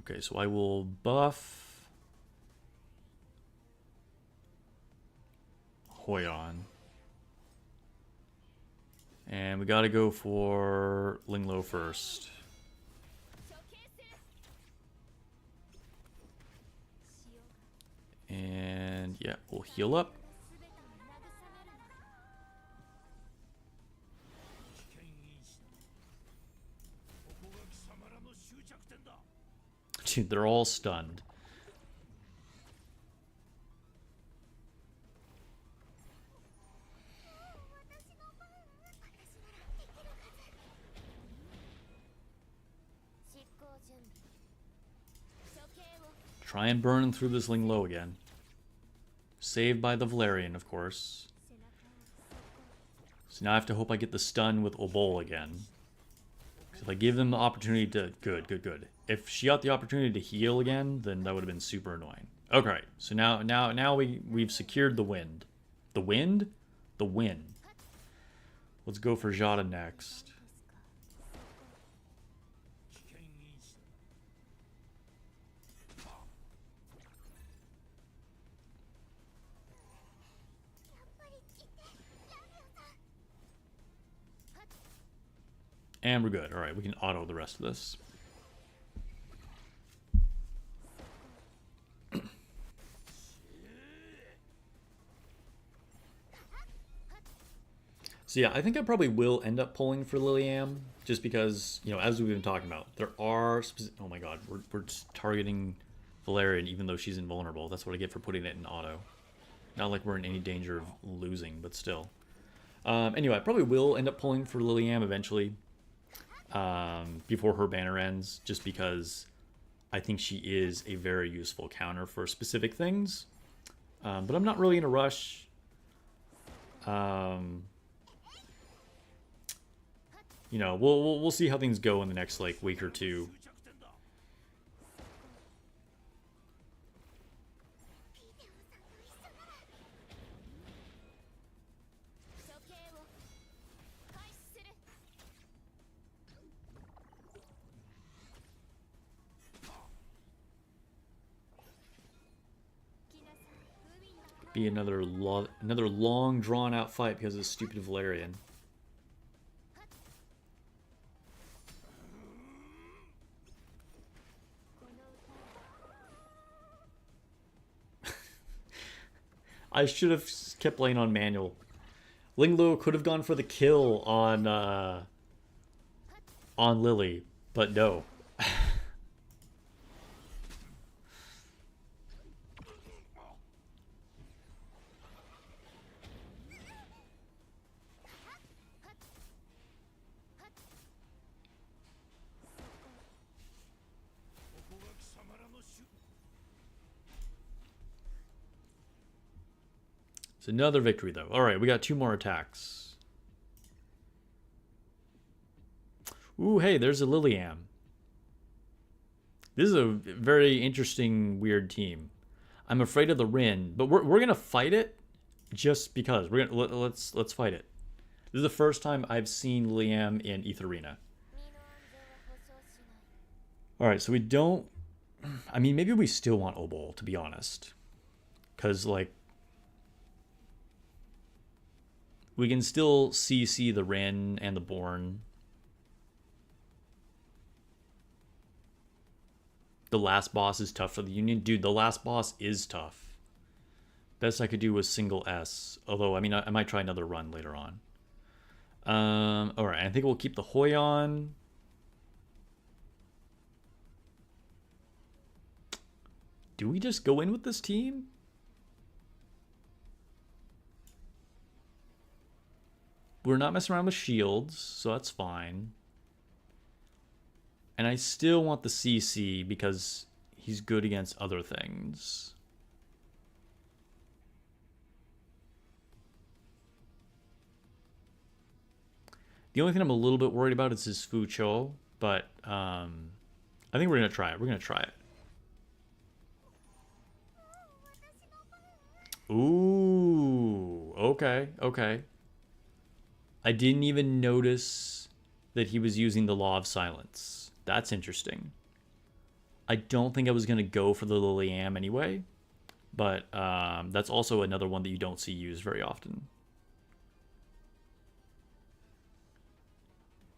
Okay, so I will buff Hoyon. And we gotta go for Linglo first. And yeah, we'll heal up. Dude, they're all stunned. Try and burn through this Linglo again. Saved by the Valerian, of course. So now I have to hope I get the stun with Obol again. If I give them the opportunity to... Good. If she got the opportunity to heal again, then that would have been super annoying. Okay, so now we've secured the wind. The wind? The win. Let's go for Jada next. And we're good. Alright, we can auto the rest of this. So yeah, I think I probably will end up pulling for Liliam, just because, you know, as we've been talking about, there are oh my god, we're just targeting Valerian even though she's invulnerable. That's what I get for putting it in auto. Not like we're in any danger of losing, but still. Anyway, I probably will end up pulling for Liliam eventually. Before her banner ends, just because I think she is a very useful counter for specific things. But I'm not really in a rush. You know, we'll see how things go in the next like week or two. Be another long drawn out fight because of this stupid Valerian. I should have kept playing on manual. Linglo could have gone for the kill on Lily, but no. It's another victory, though. All right, we got 2 more attacks. Ooh, hey, there's a Liliam. This is a very interesting, weird team. I'm afraid of the Rin, but we're gonna fight it just because. We're gonna let's fight it. This is the first time I've seen Liliam in Etheria. All right, so we don't. I mean, maybe we still want Obol, to be honest, because like. We can still CC the Rin and the Born. The last boss is tough for the Union. Dude, the last boss is tough. Best I could do was single S. Although, I mean, I might try another run later on. Alright, I think we'll keep the Hoyon. Do we just go in with this team? We're not messing around with shields, so that's fine. And I still want the CC because he's good against other things. The only thing I'm a little bit worried about is his Fucho, but I think we're gonna try it. We're gonna try it. Ooh, okay, okay. I didn't even notice that he was using the Law of Silence. That's interesting. I don't think I was gonna go for the Liliam anyway, but that's also another one that you don't see used very often.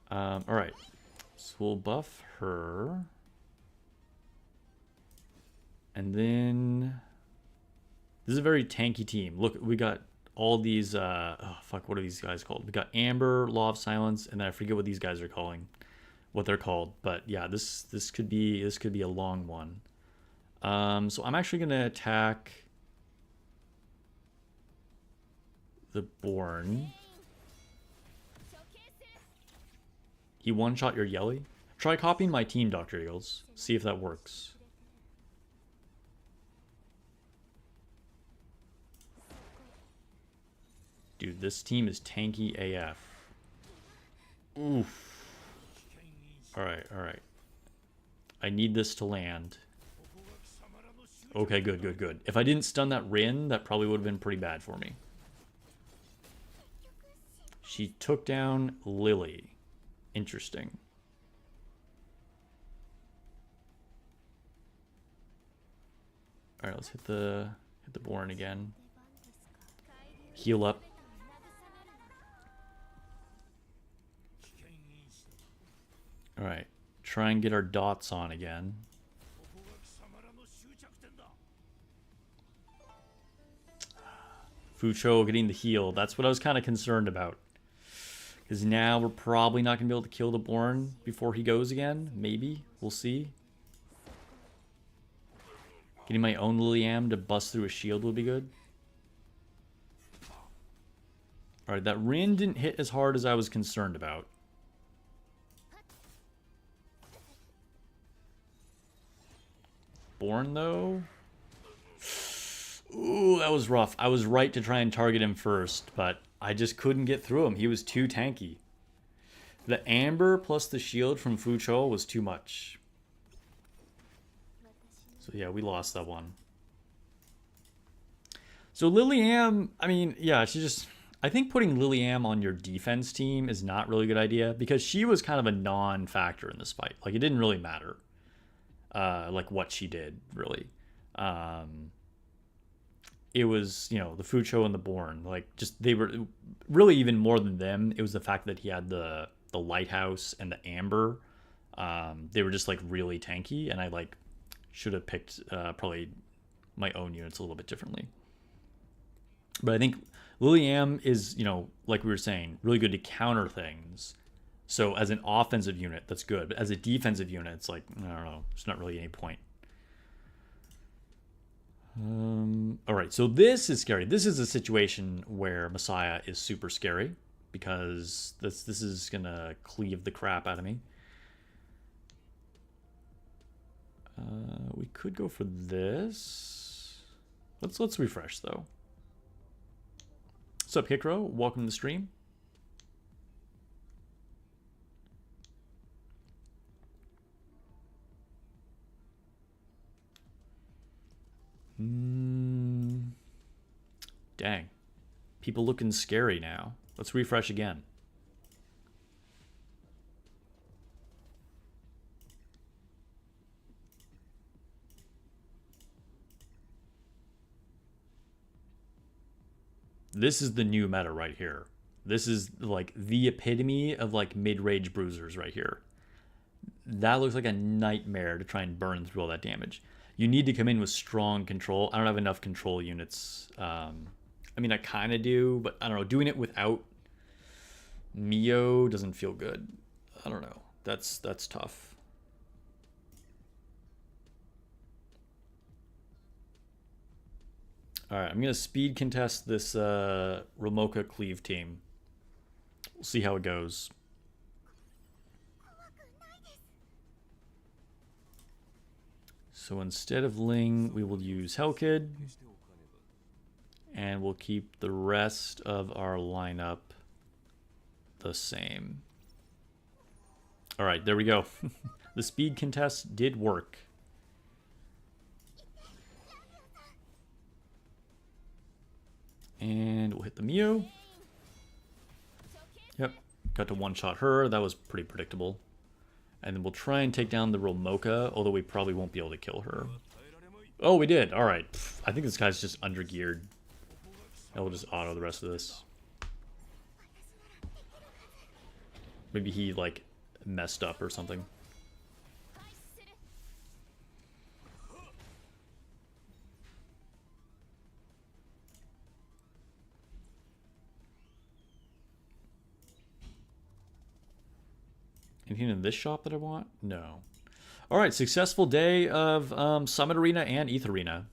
All right, so we'll buff her, and then this is a very tanky team. Look, we got all these. Oh fuck, what are these guys called? We got Amber, Law of Silence, and then I forget what these guys are what they're called. But yeah, this could be a long one. So I'm actually gonna attack the Born. He one-shot your Yelly. Try copying my team, Dr. Eagles. See if that works. Dude, this team is tanky AF. Oof. Alright, alright. I need this to land. Okay, good, good, good. If I didn't stun that Rin, that probably would have been pretty bad for me. She took down Lily. Interesting. Alright, let's hit the Born again. Heal up. Alright. Try and get our dots on again. Fucho getting the heal. That's what I was kind of concerned about. Because now we're probably not going to be able to kill the Born before he goes again. Maybe. We'll see. Getting my own Liliam to bust through a shield would be good. Alright, that Rin didn't hit as hard as I was concerned about. Born, though? Ooh, that was rough. I was right to try and target him first, but I just couldn't get through him. He was too tanky. The Amber plus the shield from Fucho was too much. So yeah, we lost that one. So Liliam, I mean, yeah, she just... I think putting Liliam on your defense team is not really a good idea because she was kind of a non-factor in this fight. Like, it didn't really matter. Like, what she did, really. It was, you know, the Fucho and the Born. Like, just, they were... Really, even more than them, it was the fact that he had the Lighthouse and the Amber. They were just, like, really tanky, and I, like, should have picked probably my own units a little bit differently. But I think Liliam is, you know, like we were saying, really good to counter things. So as an offensive unit, that's good. But as a defensive unit, it's like, I don't know, there's not really any point. All right, so this is scary. This is a situation where Messiah is super scary because this is gonna cleave the crap out of me. We could go for this. Let's refresh though. What's up, Hikro? Welcome to the stream. Dang. People looking scary now. Let's refresh again. This is the new meta right here. This is like the epitome of like mid-range bruisers right here. That looks like a nightmare to try and burn through all that damage. You need to come in with strong control. I don't have enough control units. I mean, I kind of do, but I don't know. Doing it without Mio doesn't feel good. I don't know. That's tough. All right, I'm going to speed contest this Ramoka Cleave team. We'll see how it goes. So instead of Ling, we will use Hellkid. And we'll keep the rest of our lineup the same. All right, there we go. The speed contest did work. And we'll hit the Mew. Yep, got to one-shot her. That was pretty predictable. And then we'll try and take down the Romoka, although we probably won't be able to kill her. Oh, we did. All right. I think this guy's just under-geared. And we'll just auto the rest of this. Maybe he, like, messed up or something. Anything in this shop that I want? No. All right, successful day of Summit Arena and ETH Arena.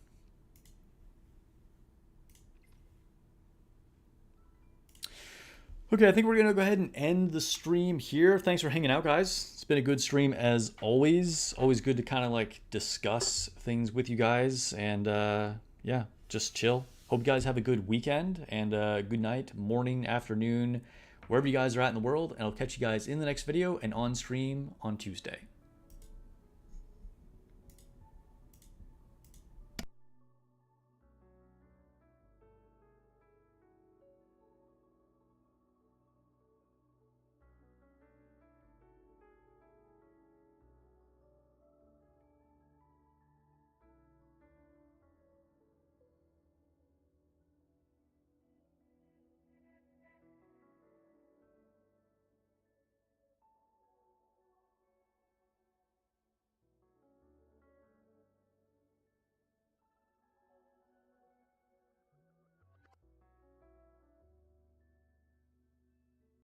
Okay, I think we're going to go ahead and end the stream here. Thanks for hanging out, guys. It's been a good stream as always. Always good to kind of like discuss things with you guys. And yeah, just chill. Hope you guys have a good weekend and good night, morning, afternoon, wherever you guys are at in the world. And I'll catch you guys in the next video and on stream on Tuesday.